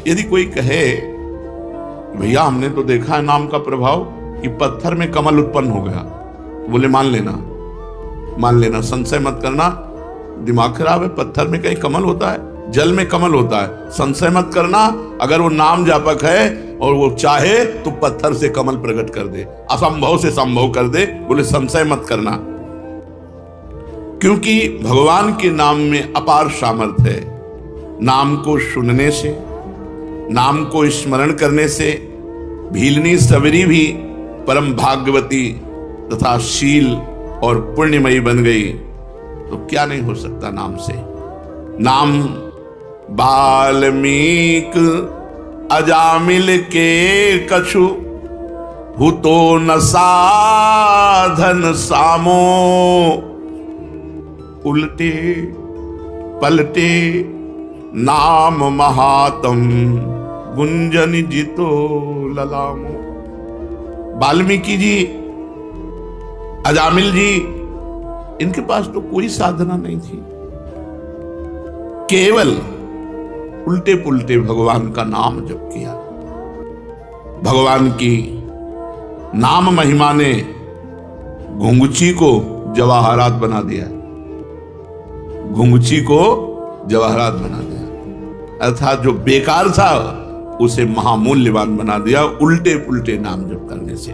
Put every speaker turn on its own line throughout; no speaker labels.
यदि कोई कहे भैया हमने तो देखा है नाम का प्रभाव कि पत्थर में कमल उत्पन्न हो गया, बोले मान लेना, संशय मत करना, दिमाग खराब है। पत्थर में कहीं कमल होता है? जल में कमल होता है। संशय मत करना, अगर वो नाम जापक है और वो चाहे तो पत्थर से कमल प्रकट कर दे, असंभव से संभव कर दे। बोले संशय मत करना, क्योंकि भगवान के नाम में अपार सामर्थ्य है। नाम को सुनने से, नाम को स्मरण करने से भीलनी सबरी भी परम भाग्यवती तथा शील और पुण्यमयी बन गई। तो क्या नहीं हो सकता नाम से। नाम वाल्मीक अजामिल के कछु, हुतो न साधन सामो। उल्टे पलटे नाम महातम, गुंजन जितो ललामो। वाल्मीकि जी, अजामिल जी, इनके पास तो कोई साधना नहीं थी, केवल उल्टे पुल्टे भगवान का नाम जप किया। भगवान की नाम महिमा ने घुंघची को जवाहरात बना दिया, घुंघची को जवाहरात बना दिया, अर्थात जो बेकार था उसे महामूल्यवान बना दिया उल्टे पुल्टे नाम जप करने से।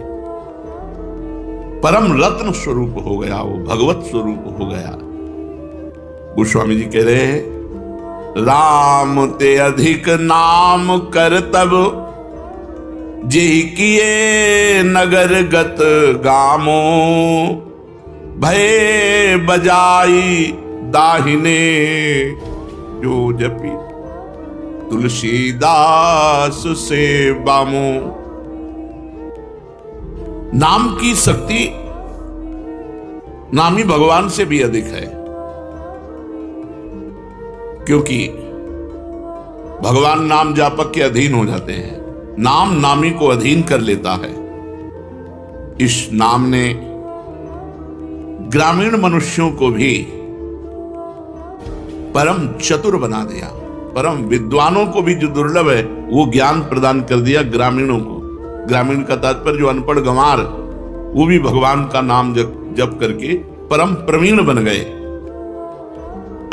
परम रत्न स्वरूप हो गया, वो भगवत स्वरूप हो गया। गोस्वामी जी कह रहे हैं, राम ते अधिक नाम कर तब, जेहि किए नगर गत गामो। भय बजाई दाहिने, जो जपी तुलसीदास से बामो। नाम की शक्ति नामी भगवान से भी अधिक है, क्योंकि भगवान नाम जापक के अधीन हो जाते हैं, नाम नामी को अधीन कर लेता है। इस नाम ने ग्रामीण मनुष्यों को भी परम चतुर बना दिया, परम विद्वानों को भी जो दुर्लभ है वो ज्ञान प्रदान कर दिया ग्रामीणों को। ग्रामीण का तात्पर्य जो अनपढ़ गंवार, वो भी भगवान का नाम जप करके परम प्रवीण बन गए।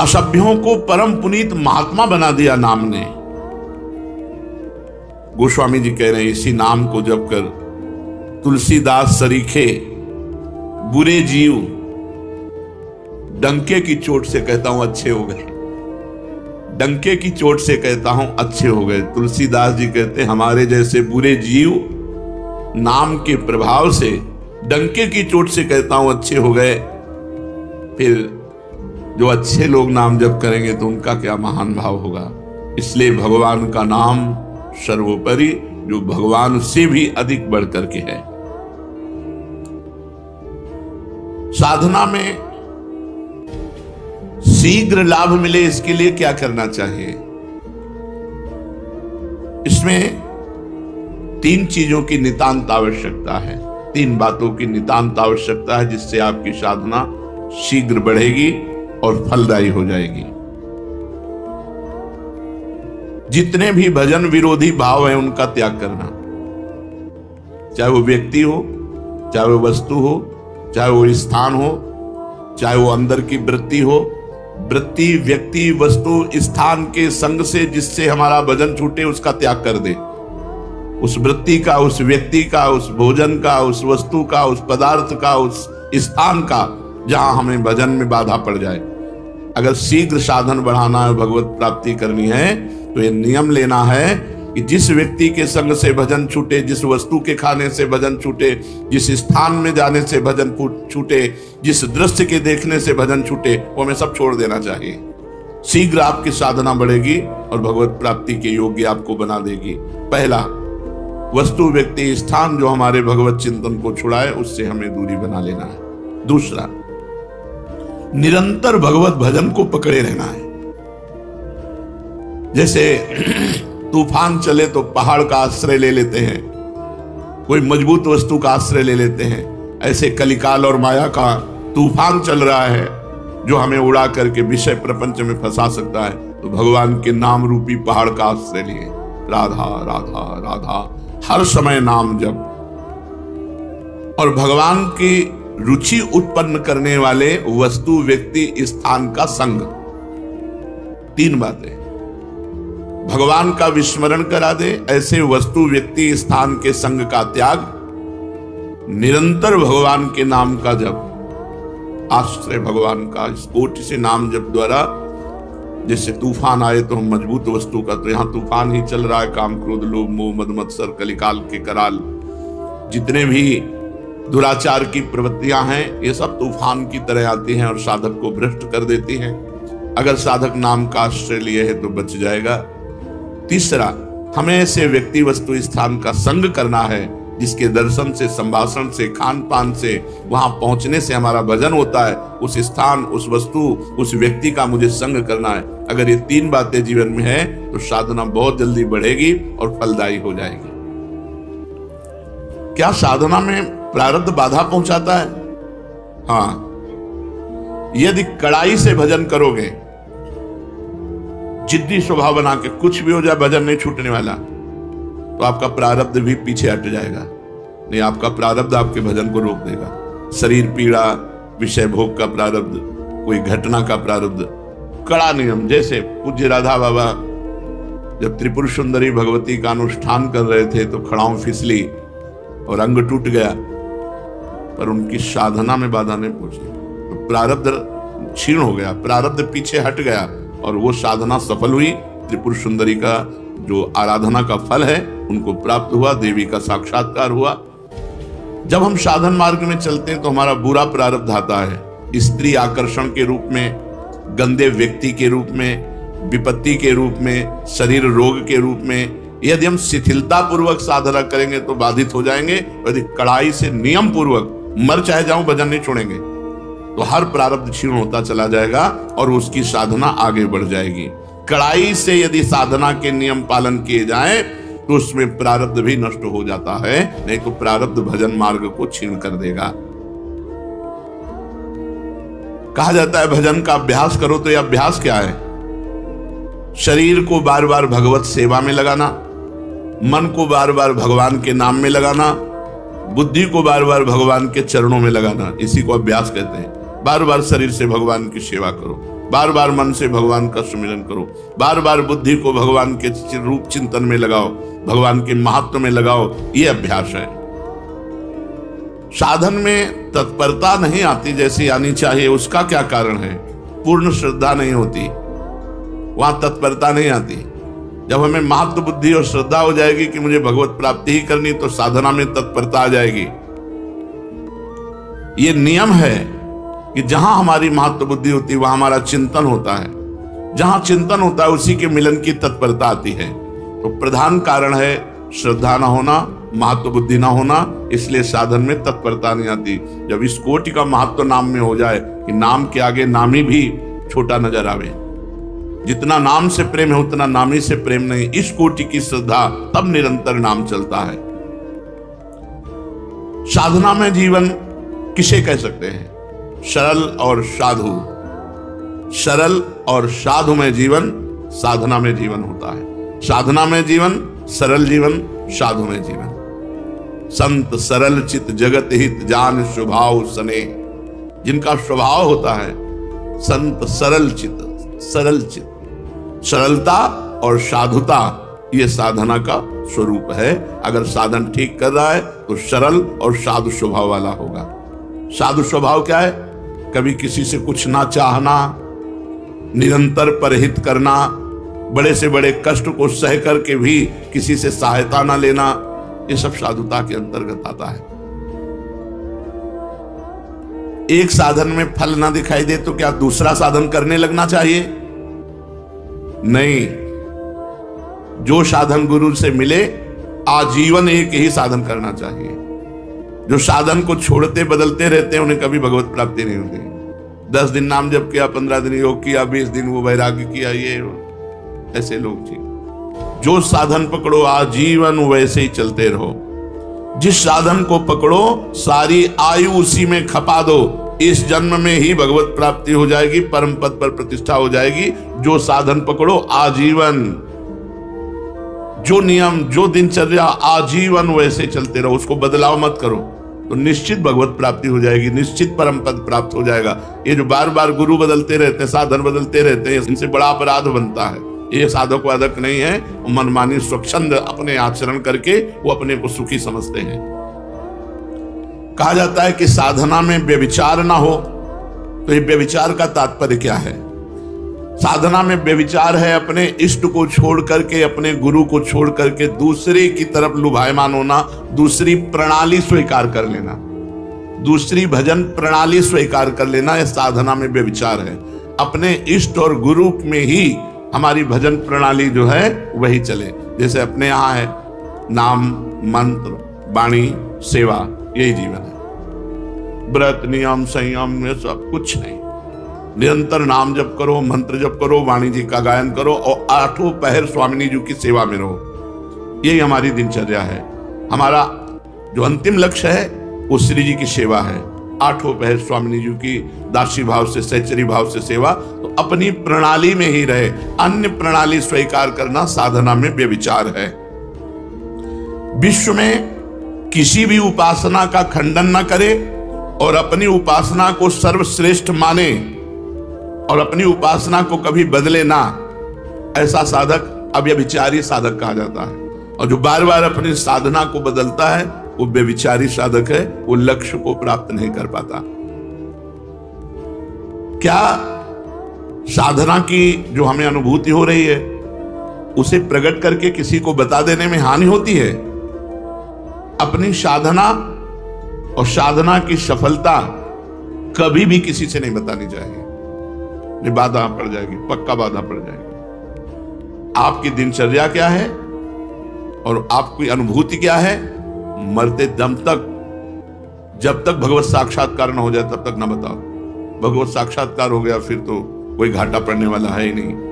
असभ्यों को परम पुनीत महात्मा बना दिया नाम ने। गोस्वामी जी कह रहे हैं, इसी नाम को जप कर तुलसीदास सरीखे बुरे जीव डंके की चोट से कहता हूं अच्छे हो गए, डंके की चोट से कहता हूं अच्छे हो गए। तुलसीदास जी कहते हैं, हमारे जैसे बुरे जीव नाम के प्रभाव से डंके की चोट से कहता हूं अच्छे हो गए। फिर जो अच्छे लोग नाम जप करेंगे तो उनका क्या महान भाव होगा। इसलिए भगवान का नाम सर्वोपरि, जो भगवान से भी अधिक बढ़ करके है। साधना में शीघ्र लाभ मिले, इसके लिए क्या करना चाहिए? इसमें 3 चीजों की नितांत आवश्यकता है, 3 बातों की नितांत आवश्यकता है, जिससे आपकी साधना शीघ्र बढ़ेगी और फलदायी हो जाएगी। जितने भी भजन विरोधी भाव हैं उनका त्याग करना, चाहे वो व्यक्ति हो, चाहे वो वस्तु हो, चाहे वो स्थान हो, चाहे वो अंदर की वृत्ति हो। वृत्ति, व्यक्ति, वस्तु, स्थान के संग से जिससे हमारा भजन छूटे उसका त्याग कर दे। उस वृत्ति का, उस व्यक्ति का, उस भोजन का, उस वस्तु का, उस पदार्थ का, उस स्थान का, जहां हमें भजन में बाधा पड़ जाए। अगर शीघ्र साधन बढ़ाना है, भगवत प्राप्ति करनी है, तो ये नियम लेना है कि जिस व्यक्ति के संग से भजन छूटे, जिस वस्तु के खाने से भजन छूटे, जिस स्थान में जाने से भजन छूटे, जिस दृश्य के देखने से भजन छूटे, वो हमें सब छोड़ देना चाहिए। शीघ्र आपकी साधना बढ़ेगी और भगवत प्राप्ति के योग्य आपको बना देगी। पहला, वस्तु, व्यक्ति, स्थान जो हमारे भगवत चिंतन को छुड़ाए, उससे हमें दूरी बना लेना है। दूसरा, निरंतर भगवत भजन को पकड़े रहना है। जैसे तूफान चले तो पहाड़ का आश्रय ले लेते हैं, कोई मजबूत वस्तु का आश्रय ले लेते हैं, ऐसे कलिकाल और माया का तूफान चल रहा है जो हमें उड़ा करके विषय प्रपंच में फंसा सकता है। तो भगवान के नाम रूपी पहाड़ का आश्रय लिए, राधा राधा राधा, हर समय नाम जप। और भगवान की रुचि उत्पन्न करने वाले वस्तु, व्यक्ति, स्थान का संग, तीन बातें। भगवान का विस्मरण करा दे, ऐसे वस्तु, व्यक्ति, स्थान के संग का त्याग, निरंतर भगवान के नाम का जप, आश्रय भगवान का, इस कोटि से नाम जप द्वारा जैसे तूफान आए तो हम मजबूत वस्तु का, तो यहां तूफान ही चल रहा है, काम, क्रोध, लोभ, मोह, मद, मत्सर, कलिकाल के कराल, जितने भी दुराचार की प्रवृत्तियां हैं, ये सब तूफान की तरह आती हैं और साधक को भ्रष्ट कर देती हैं। अगर साधक नाम का आश्रय लिए है तो बच जाएगा। तीसरा, हमें ऐसे व्यक्ति, वस्तु, स्थान का संग करना है जिसके दर्शन से, संभाषण से, खान पान से, वहां पहुंचने से हमारा भजन होता है। उस स्थान, उस वस्तु, उस व्यक्ति का मुझे संग करना है। अगर ये तीन बातें जीवन में है तो साधना बहुत जल्दी बढ़ेगी और फलदायी हो जाएगी। क्या साधना में प्रारब्ध बाधा पहुंचाता है? हाँ, यदि कड़ाई से भजन करोगे, जिद्दी स्वभाव बना के, कुछ भी हो जाए भजन नहीं छूटने वाला, तो आपका प्रारब्ध भी पीछे हट जाएगा। नहीं, आपका प्रारब्ध आपके भजन को रोक देगा। शरीर पीड़ा, विषय भोग का प्रारब्ध, कोई घटना का प्रारब्ध, कड़ा नियम। जैसे पूज्य राधा बाबा जब त्रिपुर सुंदरी भगवती का अनुष्ठान कर रहे थे तो खड़ाऊं फिसली और अंग टूट गया, पर उनकी साधना में बाधा नहीं पहुंची, तो प्रारब्ध क्षीण हो गया, प्रारब्ध पीछे हट गया और वो साधना सफल हुई। त्रिपुर सुंदरी का जो आराधना का फल है उनको प्राप्त हुआ, देवी का साक्षात्कार हुआ। जब हम साधन मार्ग में चलते हैं तो हमारा बुरा प्रारब्ध आता है, स्त्री आकर्षण के रूप में, गंदे व्यक्ति के रूप में, विपत्ति के रूप में, शरीर रोग के रूप में। यदि हम शिथिलता पूर्वक साधना करेंगे तो बाधित हो जाएंगे, यदि कड़ाई से नियम पूर्वक, मर चाहे जाऊं भजन नहीं छोड़ेंगे, तो हर प्रारब्ध क्षीण होता चला जाएगा और उसकी साधना आगे बढ़ जाएगी। कड़ाई से यदि साधना के नियम पालन किए जाएं तो उसमें प्रारब्ध भी नष्ट हो जाता है, नहीं तो प्रारब्ध भजन मार्ग को छीन कर देगा। कहा जाता है भजन का अभ्यास करो, तो यह अभ्यास क्या है? शरीर को बार बार भगवत सेवा में लगाना, मन को बार बार भगवान के नाम में लगाना, बुद्धि को बार बार भगवान के चरणों में लगाना, इसी को अभ्यास कहते हैं। बार बार शरीर से भगवान की सेवा करो, बार बार मन से भगवान का सुमिरन करो, बार बार बुद्धि को भगवान के रूप चिंतन में लगाओ, भगवान के महत्व में लगाओ, ये अभ्यास है। साधन में तत्परता नहीं आती जैसी आनी चाहिए, उसका क्या कारण है? पूर्ण श्रद्धा नहीं होती, वहां तत्परता नहीं आती। जब हमें महत्व, बुद्धि और श्रद्धा हो जाएगी कि मुझे भगवत प्राप्ति ही करनी, तो साधना में तत्परता आ जाएगी। ये नियम है कि जहां हमारी महत्व बुद्धि होती है वहां हमारा चिंतन होता है, जहां चिंतन होता है उसी के मिलन की तत्परता आती है। तो प्रधान कारण है श्रद्धा ना होना, महत्व बुद्धि ना होना, इसलिए साधन में तत्परता नहीं आती। जब इस कोटि का महत्व नाम में हो जाए कि नाम के आगे नामी भी छोटा नजर आवे, जितना नाम से प्रेम है उतना नामी से प्रेम नहीं, इस कोटि की श्रद्धा, तब निरंतर नाम चलता है। साधना में जीवन किसे कह सकते हैं? सरल और साधु। सरल और साधु में जीवन, साधना में जीवन होता है। साधना में जीवन, सरल जीवन, साधु में जीवन। संत सरल चित जगत हित जान स्वभाव सने, जिनका स्वभाव होता है संत सरल चित, सरल चित, सरलता और साधुता, ये साधना का स्वरूप है। अगर साधन ठीक कर रहा है तो सरल और साधु स्वभाव वाला होगा। साधु स्वभाव क्या है? कभी किसी से कुछ ना चाहना, निरंतर परहित करना, बड़े से बड़े कष्ट को सह करके भी किसी से सहायता ना लेना, ये सब साधुता के अंतर्गत आता है। एक साधन में फल ना दिखाई दे तो क्या दूसरा साधन करने लगना चाहिए? नहीं, जो साधन गुरु से मिले आजीवन एक ही साधन करना चाहिए। जो साधन को छोड़ते बदलते रहते हैं उन्हें कभी भगवत प्राप्ति नहीं होती। 10 दिन नाम जप किया, 15 दिन योग किया, 20 दिन वो वैराग्य किया, ये ऐसे लोग ठीक। जो साधन पकड़ो आजीवन वैसे ही चलते रहो। जिस साधन को पकड़ो सारी आयु उसी में खपा दो, इस जन्म में ही भगवत प्राप्ति हो जाएगी, परम पद पर प्रतिष्ठा हो जाएगी। जो साधन पकड़ो आजीवन, जो नियम, जो दिनचर्या आजीवन वैसे चलते रहो, उसको बदलाव मत करो, तो निश्चित भगवत प्राप्ति हो जाएगी, निश्चित परम पद प्राप्त हो जाएगा। ये जो बार बार गुरु बदलते रहते हैं, साधन बदलते रहते हैं, इनसे बड़ा अपराध बनता है। ये साधक वादक नहीं है, मनमानी स्वच्छंद अपने आचरण करके वो अपने को सुखी समझते हैं। कहा जाता है कि साधना में व्यभिचार ना हो, तो ये व्यभिचार का तात्पर्य क्या है? साधना में व्यभिचार है अपने इष्ट को छोड़ करके, अपने गुरु को छोड़ करके दूसरे की तरफ लुभायमान होना, दूसरी प्रणाली स्वीकार कर लेना, दूसरी भजन प्रणाली स्वीकार कर लेना, यह साधना में व्यभिचार है। अपने इष्ट और गुरु में ही हमारी भजन प्रणाली जो है वही चले। जैसे अपने यहाँ है नाम, मंत्र, वाणी, सेवा, यही जीवन है। व्रत, नियम, संयम में सब कुछ नहीं। निरंतर नाम जप करो, मंत्र जप करो, वाणी जी का गायन करो और 8 पहर स्वामिनी जी की सेवा में रहो। यही हमारी दिनचर्या है। हमारा जो अंतिम लक्ष्य है वो श्री जी की सेवा है। 8 पहर स्वामिनी जी की दासी भाव से, सहचरी भाव से सेवा, तो अपनी प्रणाली में ही रहे। अन्य प्रणाली स्वीकार करना साधना में व्यभिचार है। विश्व में किसी भी उपासना का खंडन न करे और अपनी उपासना को सर्वश्रेष्ठ माने और अपनी उपासना को कभी बदले ना, ऐसा साधक अव्यभिचारी साधक कहा जाता है। और जो बार बार अपनी साधना को बदलता है वो व्यभिचारी साधक है, वो लक्ष्य को प्राप्त नहीं कर पाता। क्या साधना की जो हमें अनुभूति हो रही है उसे प्रकट करके किसी को बता देने में हानि होती है? अपनी साधना और साधना की सफलता कभी भी किसी से नहीं बतानी चाहिए, नहीं बाधा पड़ जाएगी, पक्का बाधा पड़ जाएगी। आपकी दिनचर्या क्या है और आपकी अनुभूति क्या है, मरते दम तक, जब तक भगवत साक्षात्कार न हो जाए तब तक न बताओ। भगवत साक्षात्कार हो गया फिर तो कोई घाटा पड़ने वाला है ही नहीं।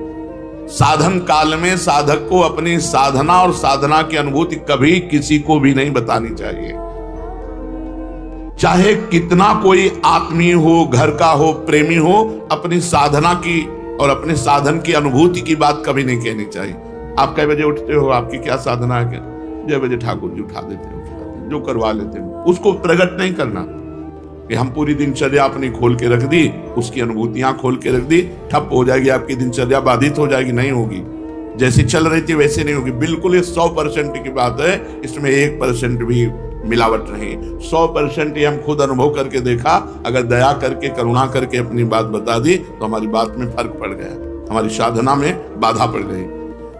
साधन काल में साधक को अपनी साधना और साधना की अनुभूति कभी किसी को भी नहीं बतानी चाहिए। चाहे कितना कोई आत्मीय हो, घर का हो, प्रेमी हो, अपनी साधना की और अपने साधन की अनुभूति की बात कभी नहीं कहनी चाहिए। आप कई बजे उठते हो, आपकी क्या साधना है, क्या 6 बजे ठाकुर जी उठा देते हो, जो करवा लेते हो, उसको प्रकट नहीं करना कि हम पूरी दिनचर्या अपनी खोल के रख दी, उसकी अनुभूतियां खोल के रख दी, ठप हो जाएगी, आपकी दिनचर्या बाधित हो जाएगी। नहीं होगी, जैसी चल रही थी वैसे नहीं होगी। बिल्कुल ये 100% की बात है, इसमें 1% भी मिलावट नहीं। 100% ये हम खुद अनुभव करके देखा। अगर दया करके, करुणा करके अपनी बात बता दी तो हमारी बात में फर्क पड़ गया, हमारी साधना में बाधा पड़ गई।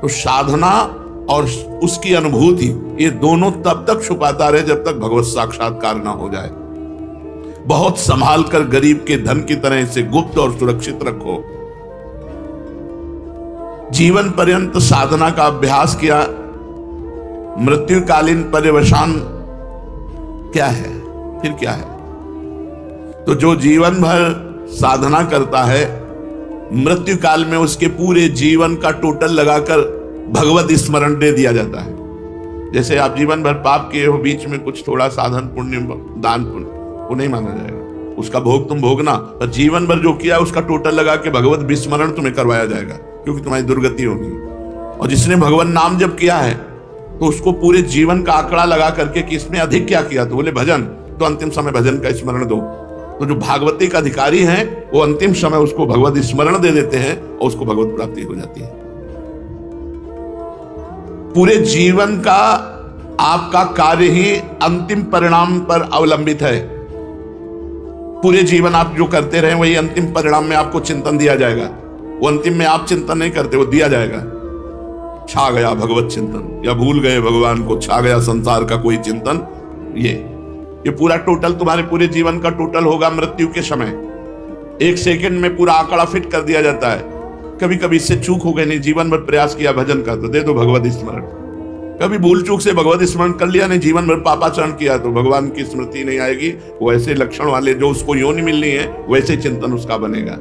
तो साधना और उसकी अनुभूति ये दोनों तब तक छुपाता रहे जब तक भगवत साक्षात्कार ना हो जाए। बहुत संभाल कर गरीब के धन की तरह इसे गुप्त और सुरक्षित रखो। जीवन पर्यंत साधना का अभ्यास किया, मृत्युकालीन पर्यवसान क्या है, फिर क्या है? तो जो जीवन भर साधना करता है, मृत्यु काल में उसके पूरे जीवन का टोटल लगाकर भगवत स्मरण दे दिया जाता है। जैसे आप जीवन भर पाप किए हो, बीच में कुछ थोड़ा साधन पुण्य, दान पुण्य, वो नहीं माना जाएगा, उसका भोग तुम भोगना। और जीवन भर जो किया उसका टोटल लगा के भगवत विस्मरण तुम्हें करवाया जाएगा, क्योंकि तुम्हारी दुर्गति होगी। और जिसने भगवान नाम जप किया है तो उसको पूरे जीवन का आंकड़ा लगा करके कि इसमें अधिक क्या किया, तो बोले भजन, तो अंतिम समय भजन का स्मरण दो। तो जो भागवती का अधिकारी हैं वो अंतिम समय उसको भगवत स्मरण दे देते हैं और उसको भगवत प्राप्ति हो जाती है। पूरे जीवन का आपका कार्य ही अंतिम परिणाम पर अवलंबित है। पूरे जीवन आप जो करते रहे वही अंतिम परिणाम में आपको चिंतन दिया जाएगा। वो अंतिम में आप चिंतन नहीं करते, वो दिया जाएगा। छा गया भगवत चिंतन, या भूल गए भगवान को, छा गया संसार का कोई चिंतन। ये पूरा टोटल तुम्हारे पूरे जीवन का टोटल होगा मृत्यु के समय। 1 सेकंड में पूरा आंकड़ा फिट कर दिया जाता है। कभी कभी इससे चूक हो गई, नहीं जीवन भर प्रयास किया भजन का, तो दे दो भगवत स्मरण। कभी भूल चूक से भगवत स्मरण कर लिया, नहीं जीवन भर पापाचरण किया, तो भगवान की स्मृति नहीं आएगी। वैसे लक्षण वाले जो उसको योनि मिलनी है वैसे चिंतन उसका बनेगा।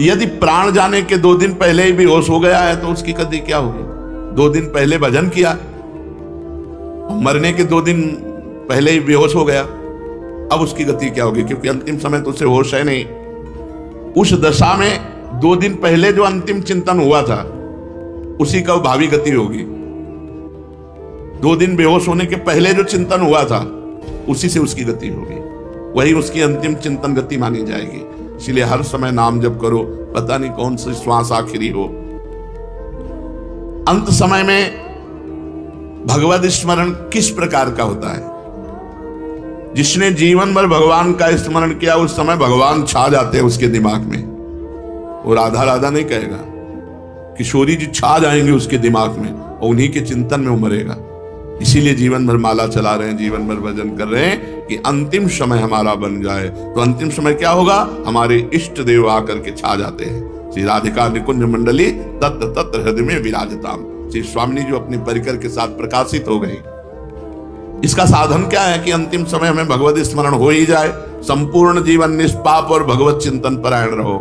यदि प्राण जाने के 2 दिन पहले ही बेहोश हो गया है तो उसकी गति क्या होगी? 2 दिन पहले भजन किया, मरने के 2 दिन पहले ही बेहोश हो गया, अब उसकी गति क्या होगी? क्योंकि अंतिम समय तो उसे होश है नहीं। उस दशा में 2 दिन पहले जो अंतिम चिंतन हुआ था उसी का भावी गति होगी। 2 दिन बेहोश होने के पहले जो चिंतन हुआ था उसी से उसकी गति होगी, वही उसकी अंतिम चिंतन गति मानी जाएगी। इसलिए हर समय नाम जप करो, पता नहीं कौन सी श्वास आखिरी हो। अंत समय में भगवत स्मरण किस प्रकार का होता है? जिसने जीवन भर भगवान का स्मरण किया उस समय भगवान छा जाते हैं उसके दिमाग में। वो राधा राधा नहीं कहेगा, किशोरी जी छा जाएंगे उसके दिमाग में और उन्हीं के चिंतन में उमरेगा। इसीलिए जीवन भर माला चला रहे हैं, जीवन भर भजन कर रहे हैं कि अंतिम समय हमारा बन जाए। तो अंतिम समय क्या होगा? हमारे इष्ट देव आकर के छा जाते हैं। श्री राधिका निकुंज मंडली तत्र तत्र हृदय में विराजताम। श्री स्वामी जो अपनी परिकर के साथ प्रकाशित हो गई। इसका साधन क्या है कि अंतिम समय हमें भगवत स्मरण हो ही जाए। संपूर्ण जीवन निष्पाप और भगवत चिंतन परायण रहो।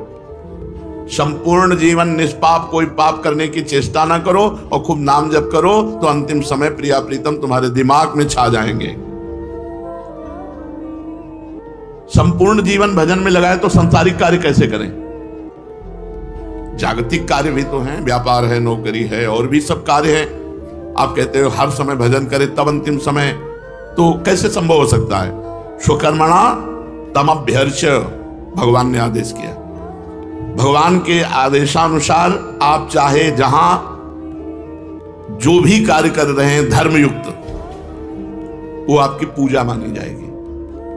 संपूर्ण जीवन निष्पाप, कोई पाप करने की चेष्टा ना करो और खूब नाम जप करो, तो अंतिम समय प्रिया प्रीतम तुम्हारे दिमाग में छा जाएंगे। संपूर्ण जीवन भजन में लगाए तो संसारिक कार्य कैसे करें? जागतिक कार्य भी तो हैं, व्यापार है, नौकरी है, और भी सब कार्य है। आप कहते हो हर समय भजन करें तब अंतिम समय, तो कैसे संभव हो सकता है? स्वकर्मणा तमभ्यर्च भगवान ने आदेश किया। भगवान के आदेशानुसार आप चाहे जहां जो भी कार्य कर रहे हैं धर्मयुक्त, वो आपकी पूजा मानी जाएगी।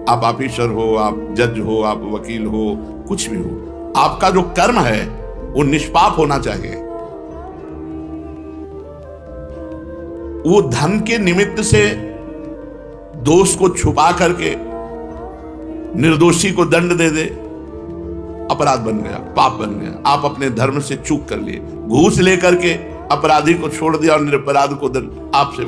आप ऑफिसर हो, आप जज हो, आप वकील हो, कुछ भी हो, आपका जो कर्म है वो निष्पाप होना चाहिए। वो धन के निमित्त से दोष को छुपा करके निर्दोषी को दंड दे दे, अपराध बन गया, पाप बन गया। आप अपने धर्म से चूक कर लिए, घूस लेकर के अपराधी को छोड़ दिया और निरपराध को दंड, आपसे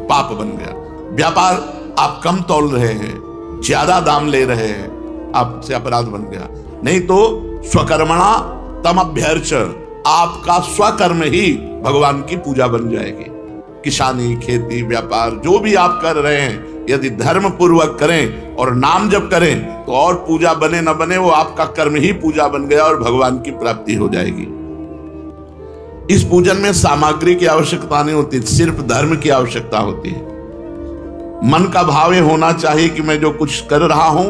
पाप बन गया। व्यापार आप कम तौल रहे हैं, ज्यादा दाम ले रहे हैं, आपसे अपराध बन गया। नहीं तो स्वकर्मणा तमभ्यर्च, आपका स्वकर्म ही भगवान की पूजा बन जाएगी। किसानी, खेती, व्यापार जो भी आप कर रहे हैं, यदि धर्म पूर्वक करें और नाम जप करें तो और पूजा बने न बने, वो आपका कर्म ही पूजा बन गया और भगवान की प्राप्ति हो जाएगी। इस पूजन में सामग्री की आवश्यकता नहीं होती, सिर्फ धर्म की आवश्यकता होती है। मन का भाव ये होना चाहिए कि मैं जो कुछ कर रहा हूं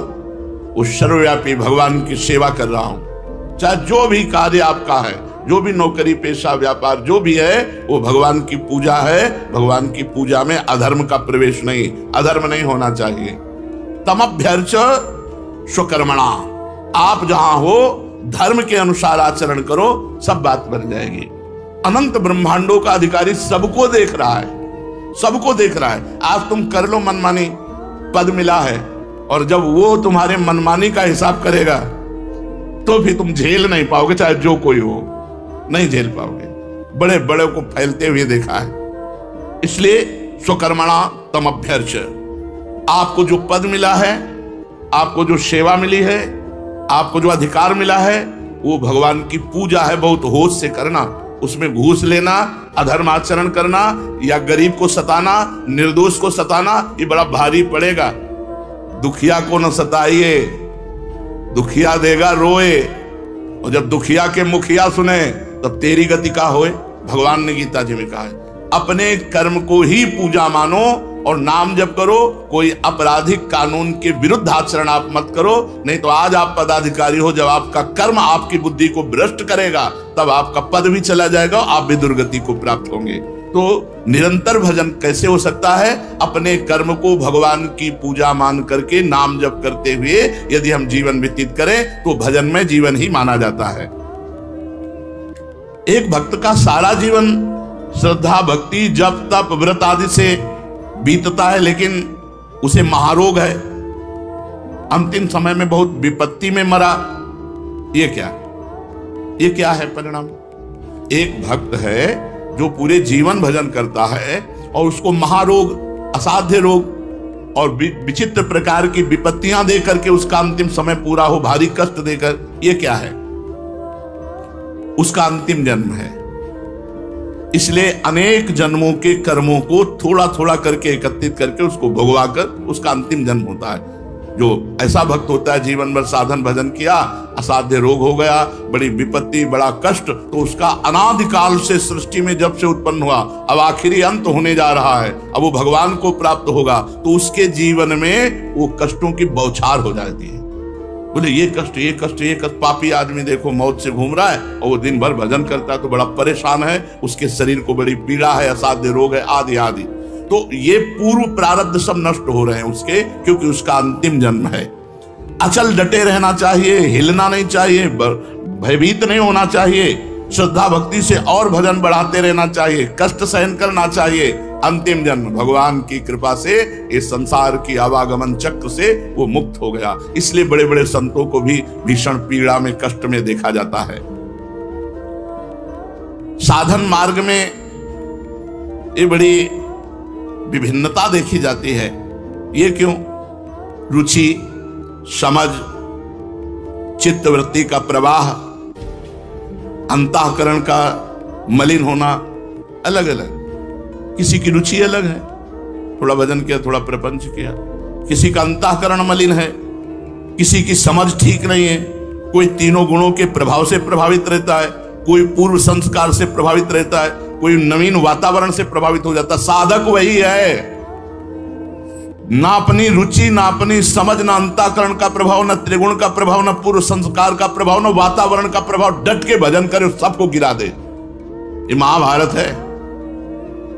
वो सर्वव्यापी भगवान की सेवा कर रहा हूं। चाहे जो भी कार्य आपका है, जो भी नौकरी, पेशा, व्यापार जो भी है, वो भगवान की पूजा है। भगवान की पूजा में अधर्म का प्रवेश नहीं, अधर्म नहीं होना चाहिए। तमभ्यर्च स्वकर्मणा, आप जहां हो धर्म के अनुसार आचरण करो, सब बात बन जाएगी। अनंत ब्रह्मांडों का अधिकारी सबको देख रहा है, सबको देख रहा है। आज तुम कर लो मनमानी, पद मिला है, और जब वो तुम्हारे मनमानी का हिसाब करेगा तो फिर तुम झेल नहीं पाओगे, चाहे जो कोई हो, नहीं झेल पाओगे। बड़े बड़े को फैलते हुए देखा है। इसलिए स्वकर्मणा तमभ्यर्च, आपको जो पद मिला है, आपको जो सेवा मिली है, आपको जो अधिकार मिला है, वो भगवान की पूजा है। बहुत होश से करना, उसमें घूस लेना, अधर्म आचरण करना या गरीब को सताना, निर्दोष को सताना, ये बड़ा भारी पड़ेगा। दुखिया को न सताइए, दुखिया देगा रोए, और जब दुखिया के मुखिया सुने तब तेरी गति का होए। भगवान ने गीता जी में कहा है, अपने कर्म को ही पूजा मानो और नाम जप करो। कोई आपराधिक कानून के विरुद्ध आचरण आप मत करो, नहीं तो आज आप पदाधिकारी हो, जब आपका कर्म आपकी बुद्धि को भ्रष्ट करेगा तब आपका पद भी चला जाएगा, आप भी दुर्गति को प्राप्त होंगे। तो निरंतर भजन कैसे हो सकता है? अपने कर्म को भगवान की पूजा मान करके नाम जप करते हुए यदि हम जीवन व्यतीत करें तो भजन में जीवन ही माना जाता है। एक भक्त का सारा जीवन श्रद्धा, भक्ति, जप, तप, व्रत आदि से बीतता है, लेकिन उसे महारोग है, अंतिम समय में बहुत विपत्ति में मरा। ये क्या है परिणाम? एक भक्त है जो पूरे जीवन भजन करता है और उसको महारोग, असाध्य रोग और विचित्र प्रकार की विपत्तियां देकर के उसका अंतिम समय पूरा हो, भारी कष्ट देकर, ये क्या है? उसका अंतिम जन्म है। इसलिए अनेक जन्मों के कर्मों को थोड़ा थोड़ा करके एकत्रित करके उसको भोगवा कर उसका अंतिम जन्म होता है। जो ऐसा भक्त होता है जीवन भर साधन भजन किया, असाध्य रोग हो गया, बड़ी विपत्ति, बड़ा कष्ट, तो उसका अनादिकाल से सृष्टि में जब से उत्पन्न हुआ, अब आखिरी अंत होने जा रहा है, अब वो भगवान को प्राप्त होगा, तो उसके जीवन में वो कष्टों की बौछार हो जाती है। बोले ये कष्ट, ये कष्ट, ये कष्ट। पापी आदमी देखो मौत से घूम रहा है और वो दिन भर भजन करता है तो बड़ा परेशान है, उसके शरीर को बड़ी पीड़ा है, असाध्य रोग है, आदि आदि। तो ये पूर्व प्रारब्ध सब नष्ट हो रहे हैं उसके, क्योंकि उसका अंतिम जन्म है। अचल डटे रहना चाहिए, हिलना नहीं चाहिए, भयभीत नहीं होना चाहिए, श्रद्धा भक्ति से और भजन बढ़ाते रहना चाहिए, कष्ट सहन करना चाहिए। अंतिम जन्म भगवान की कृपा से इस संसार की आवागमन चक्र से वो मुक्त हो गया। इसलिए बड़े बड़े संतों को भी भीषण पीड़ा में, कष्ट में देखा जाता है। साधन मार्ग में ये बड़ी विभिन्नता देखी जाती है। ये क्यों? रुचि, समझ, चित्तवृत्ति का प्रवाह, अंतःकरण का मलिन होना अलग अलग। किसी की रुचि अलग है, थोड़ा भजन किया, थोड़ा प्रपंच किया। किसी का अंतःकरण मलिन है, किसी की समझ ठीक नहीं है, कोई तीनों गुणों के प्रभाव से प्रभावित रहता है, कोई पूर्व संस्कार से प्रभावित रहता है, कोई नवीन वातावरण से प्रभावित हो जाता है। साधक वही है, ना अपनी रुचि, ना अपनी समझ, ना अंतःकरण का प्रभाव, ना त्रिगुण का प्रभाव, ना पूर्व संस्कार का प्रभाव, ना वातावरण का प्रभाव। डट के भजन करे, सबको गिरा दे। ये महाभारत है।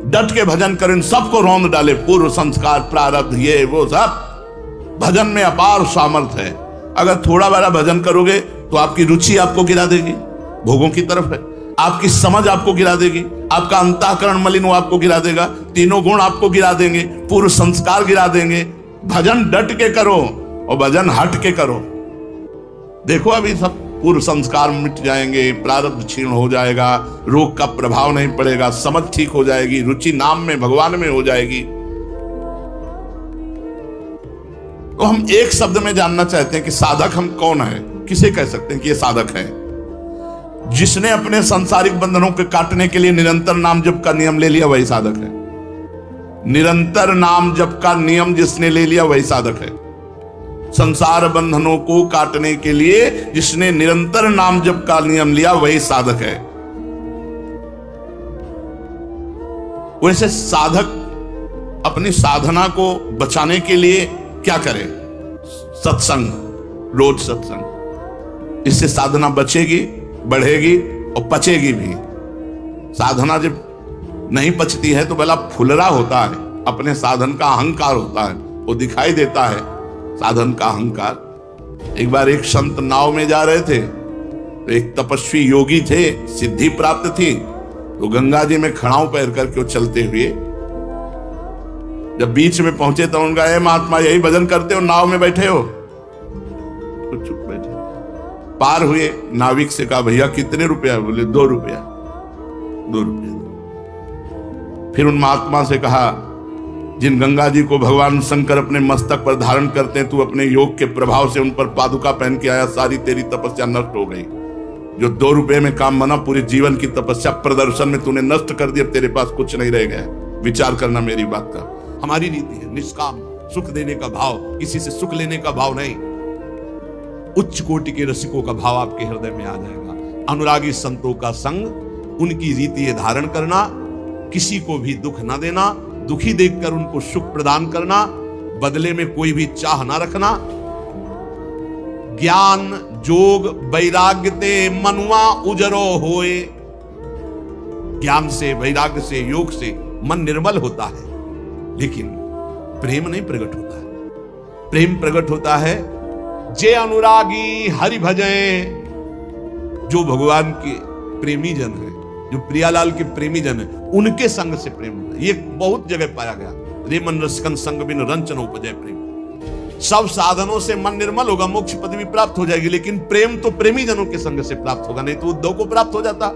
डट के भजन करे, सबको रौंद डाले। पूर्व संस्कार, प्रारब्ध, ये वो सब। भजन में अपार सामर्थ्य है। अगर थोड़ा बड़ा भजन करोगे तो आपकी रुचि आपको गिरा देगी, भोगों की तरफ है। आपकी समझ आपको गिरा देगी, आपका अंतःकरण मलिन वो आपको गिरा देगा, तीनों गुण आपको गिरा देंगे, पूर्व संस्कार गिरा देंगे। भजन डट के करो और भजन हट के करो। देखो अभी सब पूर्व संस्कार मिट जाएंगे, प्रारब्ध क्षीण हो जाएगा, रोग का प्रभाव नहीं पड़ेगा, समझ ठीक हो जाएगी, रुचि नाम में, भगवान में हो जाएगी। तो हम एक शब्द में जानना चाहते हैं कि साधक हम कौन है। किसे कह सकते हैं कि ये साधक है? जिसने अपने सांसारिक बंधनों के काटने के लिए निरंतर नाम जप का नियम ले लिया, वही साधक है। निरंतर नाम जप का नियम जिसने ले लिया, वही साधक है। संसार बंधनों को काटने के लिए जिसने निरंतर नाम जप का नियम लिया, वही साधक है। वैसे साधक अपनी साधना को बचाने के लिए क्या करे? सत्संग, रोज सत्संग। इससे साधना बचेगी, बढ़ेगी और पचेगी भी। साधना जब नहीं पचती है तो भला फुलरा होता है, अपने साधन का अहंकार होता है, वो दिखाई देता है साधन का अहंकार। एक बार एक संत नाव में जा रहे थे, तो एक तपस्वी योगी थे, सिद्धि प्राप्त थी, तो गंगा जी में खड़ाऊ पैर करके वो चलते हुए जब बीच में पहुंचे तो उनका, ए महात्मा यही भजन करते हो, नाव में बैठे हो? तो चुप बैठे। पार हुए, नाविक से कहा, भैया कितने रुपया? बोले 2 रुपया। 2 रुपया। फिर उन महात्मा से कहा, जिन गंगा जी को भगवान शंकर अपने मस्तक पर धारण करते हैं, तू अपने योग के प्रभाव से उन पर पादुका पहन के आया, सारी तेरी तपस्या नष्ट हो गई। जो 2 रुपए में काम बना, पूरे जीवन की तपस्या प्रदर्शन में तूने नष्ट कर दिया, तेरे पास कुछ नहीं रह गया। विचार करना मेरी बात का। हमारी रीति है निष्काम, सुख देने का भाव, किसी से सुख लेने का भाव नहीं। उच्च कोटि के रसिकों का भाव आपके हृदय में आ जाएगा। अनुरागी संतों का संग, उनकी रीति ये धारण करना, किसी को भी दुख न देना, दुखी देखकर उनको सुख प्रदान करना, बदले में कोई भी चाह ना रखना। ज्ञान जोग वैराग्य ते मनुआ उजरो होए। ज्ञान से, वैराग्य से, योग से मन निर्मल होता है, लेकिन प्रेम नहीं प्रकट होता है। प्रेम प्रकट होता है जे अनुरागी हरि भजय। जो भगवान के प्रेमी जन है, जो प्रियालाल के प्रेमी जन है, उनके संग से प्रेम होता है। ये बहुत जगह पाया गया। रे मन रसकन संग बिन रंचन उपजय प्रेम। सब साधनों से मन निर्मल होगा, मोक्ष पदवी प्राप्त हो जाएगी, लेकिन प्रेम तो प्रेमी जनों के संग से प्राप्त होगा, नहीं तो उद्धव को प्राप्त हो जाता।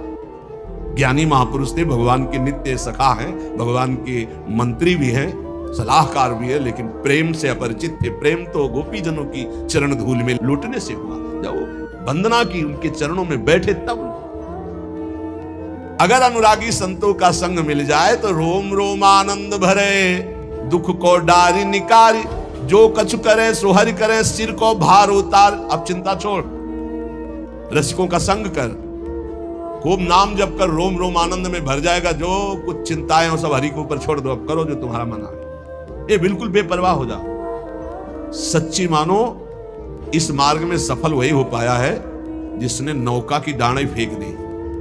ज्ञानी महापुरुष थे, भगवान के नित्य सखा हैं, भगवान के मंत्री भी हैं, सलाहकार भी है, लेकिन प्रेम से अपरिचित थे। प्रेम तो गोपी जनों की चरण धूल में लूटने से हुआ, जब वंदना की, उनके चरणों में बैठे तब। अगर अनुरागी संतों का संग मिल जाए तो रोम रोम आनंद भरे, दुख को डारी निकारी, जो कछु करे सो हरि करे, सिर को भार उतार। अब चिंता छोड़, रसिकों का संग कर, खूब नाम जप कर, रोम रोम आनंद में भर जाएगा। जो कुछ चिंताएं हो सब हरि के ऊपर छोड़ दो, अब करो जो तुम्हारा मन आए। ये बिल्कुल बेपरवाह हो जाओ। सच्ची मानो, इस मार्ग में सफल वही हो पाया है जिसने नौका की डांडी फेंक दी,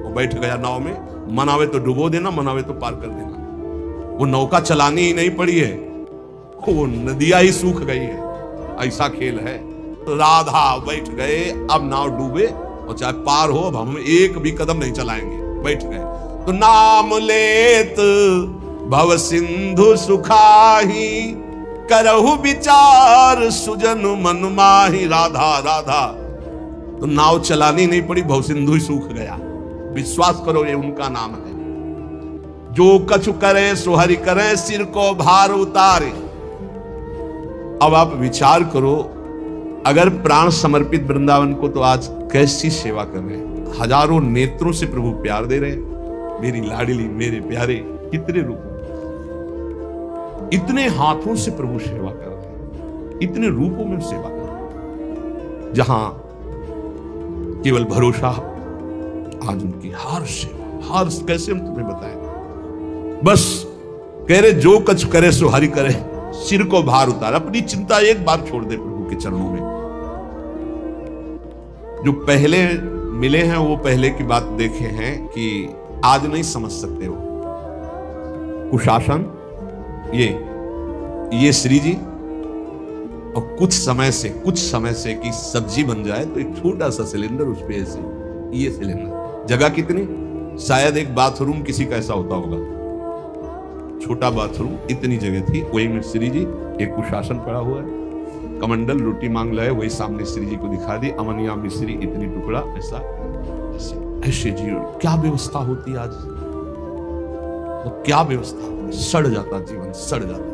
वो बैठ गया नाव में, मन आवे तो डुबो देना, मन आवे तो पार कर देना। वो नौका चलानी ही नहीं पड़ी है, वो नदियां ही सूख गई है। ऐसा खेल है। राधा बैठ गए, अब नाव डूबे और चाहे पार हो, अब हम एक भी कदम नहीं चलाएंगे, बैठ गए। तो नाम लेत भव सिंधु सुखाही, करहु विचार सुजन मन माही। राधा राधा, तो नाव चलानी नहीं पड़ी, भव सिंधु ही सूख गया। विश्वास करो, ये उनका नाम है। जो कछु करे सो हरि करे, सिर को भार उतारे। अब आप विचार करो, अगर प्राण समर्पित वृंदावन को, तो आज कैसी सेवा कर रहे हैं। हजारों नेत्रों से प्रभु प्यार दे रहे हैं। मेरी लाडली, मेरे प्यारे, कितने रूपों, इतने हाथों से प्रभु सेवा कर रहे हैं, इतने रूपों में सेवा कर रहे हैं। जहां केवल भरोसा, आज उनकी हर सेवा, हर, कैसे हम तुम्हें बताएं। बस कह रहे जो कछु करे सो हरि करे, सिर को भार उतार। अपनी चिंता एक बार छोड़ दे प्रभु के चरणों में। जो पहले मिले हैं वो पहले की बात देखे हैं कि आज नहीं समझ सकते हो। कुशासन, ये श्री जी, और कुछ समय से कि सब्जी बन जाए तो एक छोटा सा सिलेंडर, उस पे ऐसे ये सिलेंडर, जगह कितनी, शायद एक बाथरूम किसी का ऐसा होता होगा, छोटा बाथरूम, इतनी जगह थी। वही में श्री जी, एक कुशासन पड़ा हुआ है, कमंडल रोटी मांग लाए, वही सामने श्री जी को दिखा दी, अमनिया मिश्री इतनी टुकड़ा, ऐसा ऐसे जीवन। क्या व्यवस्था होती आज, तो क्या व्यवस्था, सड़ जाता जीवन, सड़ जाता।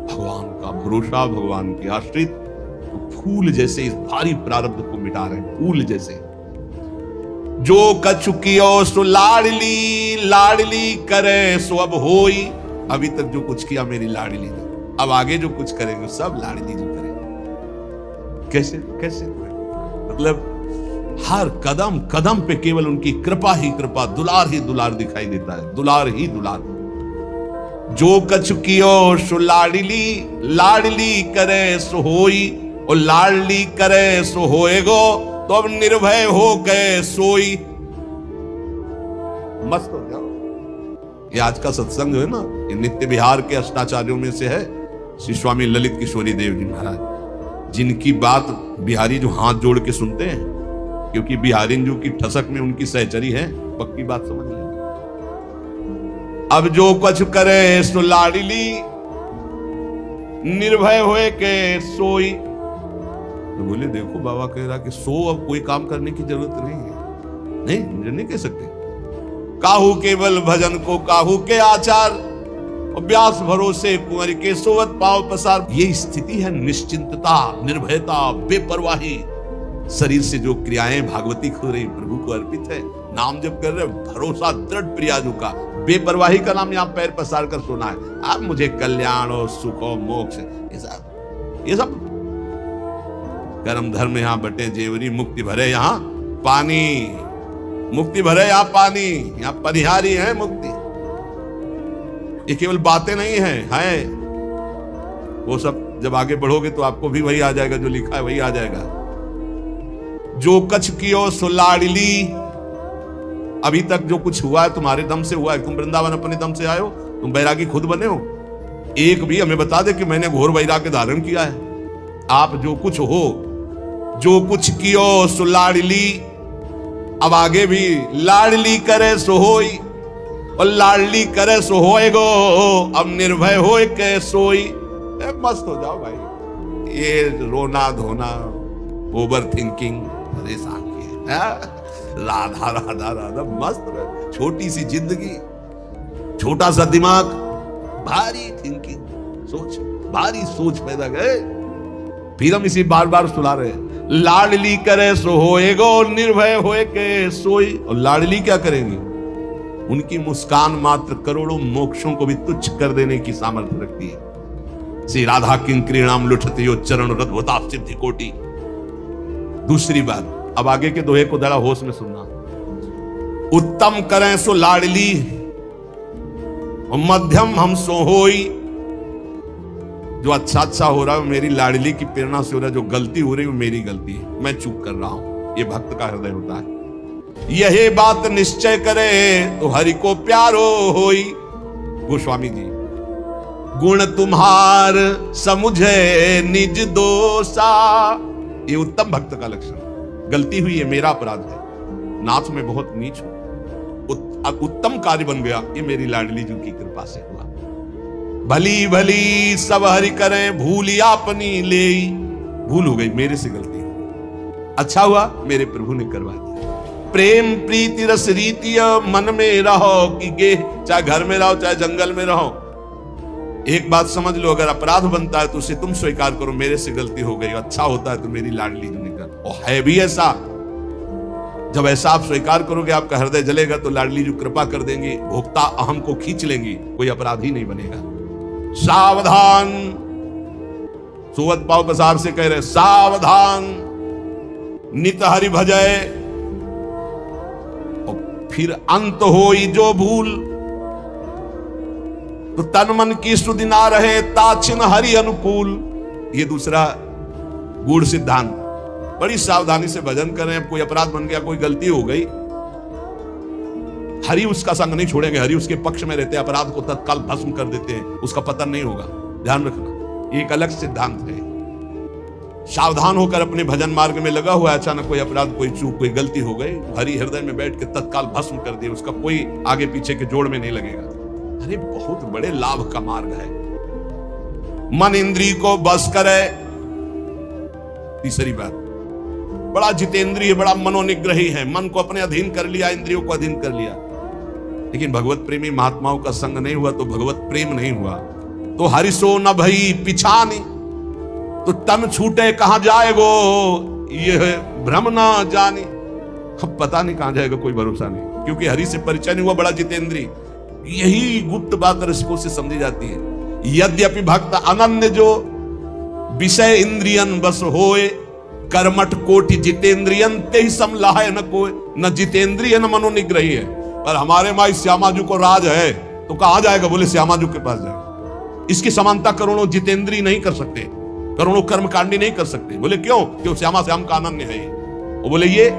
भगवान का भरोसा, भगवान की आश्रित, तो फूल जैसे इस भारी प्रारब्ध को मिटा रहे हैं, फूल जैसे। जो कछु कियो सो लाडली, लाडली करे सो अब होई। अभी तक जो कुछ किया मेरी लाडली ने, अब आगे जो कुछ करेंगे सब लाडली जी करेंगे। कैसे कैसे, मतलब हर कदम कदम पे केवल उनकी कृपा ही कृपा, दुलार ही दुलार दिखाई देता है, दुलार ही दुलार। जो कछु कियो सो लाडली, लाडली करे सो होई, और लाडली करे सो होएगो, तो अब निर्भय हो गए सोई। मस्त हो जाओ। ये आज का सत्संग जो है ना, ये नित्य बिहार के अष्टाचार्यों में से है श्री स्वामी ललित किशोरी देव जी महाराज, जिनकी बात बिहारी जो हाथ जोड़ के सुनते हैं, क्योंकि बिहारिंजू की ठसक में उनकी सहचरी है, पक्की बात समझ लें। अब जो कुछ करे सो लाडली, निर्भय होए के सोई। तो बोले देखो बाबा कह रहा कि सो अब कोई काम करने की जरूरत नहीं है। नहीं, मुझे नहीं कह सकते। काहू केवल भजन को काहू के आचार, व्यास भरोसे कुंवर के सोवत पाव पसार। ये स्थिति है निश्चिंतता, निर्भयता, बेपरवाही। शरीर से जो क्रियाएं भागवती हो रही प्रभु को अर्पित है, नाम जप कर रहे, भरोसा दृढ़ प्रियाजू का, बेपरवाही का नाम यहाँ पैर पसार कर सुना है। अब मुझे कल्याण और सुख और मोक्ष, ये सब कर्म धर्म यहाँ बटे जेवरी, मुक्ति भरे यहाँ पानी, मुक्ति भरे यहाँ पानी, यहाँ परिहारी है मुक्ति। ये केवल बातें नहीं है, वो सब जब आगे बढ़ोगे तो आपको भी वही आ जाएगा, जो लिखा है वही आ जाएगा। जो कछ कियो सो लाडली, अभी तक जो कुछ हुआ है तुम्हारे दम से हुआ है, तुम वृंदावन अपने दम से आए हो, तुम बैरागी खुद बने हो। एक भी हमें बता दे कि मैंने घोर वैराग्य धारण किया है। आप जो कुछ हो, जो कुछ कियो सो लाडली, अब आगे भी लाडली करे सो होई, और लाडली करे सो होएगो, अब निर्भय होए के सोई। मस्त हो जाओ भाई। ये रोना धोना, ओवर थिंकिंग परेशान किए। राधा राधा राधा, मस्त। छोटी सी जिंदगी, छोटा सा दिमाग, भारी थिंकिंग, सोच, भारी सोच पैदा गए। फिर हम इसी बार बार सुना रहे हैं, लाडली करे सो होएगो, निर्भय होए के सोई। और लाडली क्या करेंगी? उनकी मुस्कान मात्र करोड़ों मोक्षों को भी तुच्छ कर देने की सामर्थ्य रखती है। श्री राधा किंक्रीणाम लुठते यो चरण रथ होता सिद्धि कोटि। दूसरी बात, अब आगे के दोहे को जरा होश में सुनना। उत्तम करें सो लाडली, मध्यम हम सो होई। जो अच्छा हो रहा है मेरी लाडली की प्रेरणा से हो रहा है, जो गलती हो रही है वो मेरी गलती है, मैं चूक कर रहा हूं। ये भक्त का हृदय होता है। यही बात निश्चय करे तो हरि को प्यारो होई। गोस्वामी जी, गुण तुम्हार समुझे निज दोषा। ये उत्तम भक्त का लक्षण। गलती हुई है, मेरा अपराध है, नाथ में बहुत नीच हूं, उत्तम कार्य बन गया, ये मेरी लाडली जी की कृपा से हुआ। भली भली सब हरि करें भूली अपनी ले। भूल हो गई, मेरे से गलती हुई। अच्छा हुआ मेरे प्रभु ने करवा दिया। प्रेम प्रीति रस रीति मन में रहो कि गे, चाहे घर में रहो चाहे जंगल में रहो। एक बात समझ लो, अगर अपराध बनता है तो उसे तुम स्वीकार करो, मेरे से गलती हो गई। अच्छा होता है तो मेरी लाडली जी ने कर, और है भी ऐसा। जब ऐसा आप स्वीकार करोगे, आपका हृदय जलेगा तो लाडली जी कृपा कर देंगी, भोक्ता अहम को खींच लेंगी, कोई अपराधी नहीं बनेगा। सावधान, सुवत पाव कसार से कह रहे सावधान, नित हरि भजय। और फिर अंत होई जो भूल, तो तन मन की सुधि ना रहे ताचिन हरि अनुकूल। ये दूसरा गूढ़ सिद्धांत। बड़ी सावधानी से भजन करें। अब कोई अपराध बन गया, कोई गलती हो गई, हरि उसका संग नहीं छोड़ेंगे, हरि उसके पक्ष में रहते हैं, अपराध को तत्काल भस्म कर देते हैं, उसका पतन नहीं होगा। ध्यान रखना, एक अलग सिद्धांत है। सावधान होकर अपने भजन मार्ग में लगा हुआ है, अचानक कोई अपराध, कोई चूक, कोई गलती हो गई, हरि हृदय में बैठ के तत्काल भस्म कर दिए, उसका कोई आगे पीछे के जोड़ में नहीं लगेगा। अरे बहुत बड़े लाभ का मार्ग है। मन इंद्रिय को बस करे। तीसरी बात, बड़ा जितेंद्रिय, बड़ा मनोनिग्रही है, मन को अपने अधीन कर लिया, इंद्रियों को अधीन कर लिया। लेकिन भगवत प्रेमी महात्माओं का संग नहीं हुआ तो भगवत प्रेम नहीं हुआ। तो हरिसो न भई पिछानी, तो तन छूटे कहां जाएगो, यह भ्रम ना जानी। अब पता नहीं कहां जाएगा, कोई भरोसा नहीं, क्योंकि हरि से परिचय नहीं हुआ, बड़ा जितेंद्रिय। यही गुप्त बात रसिकों से समझी जाती है। यद्यपि भक्त अनन्य जो विषय इंद्रियन बस होए, कर्मठ कोटि जितेंद्रियन ते ही समलाय न कोई। न जितेंद्रिय न मनोनिग्रही है। पर हमारे माई श्यामाजू को राज है, तो कहां जाएगा, बोले श्यामाजू के पास जाएगा। इसकी समानता करोड़ों जितेंद्रिय नहीं कर सकते, करोड़ों कर्मकांडी नहीं कर सकते। बोले क्यों? क्यों? श्यामा श्याम का अनन्य है। वो बोले ये,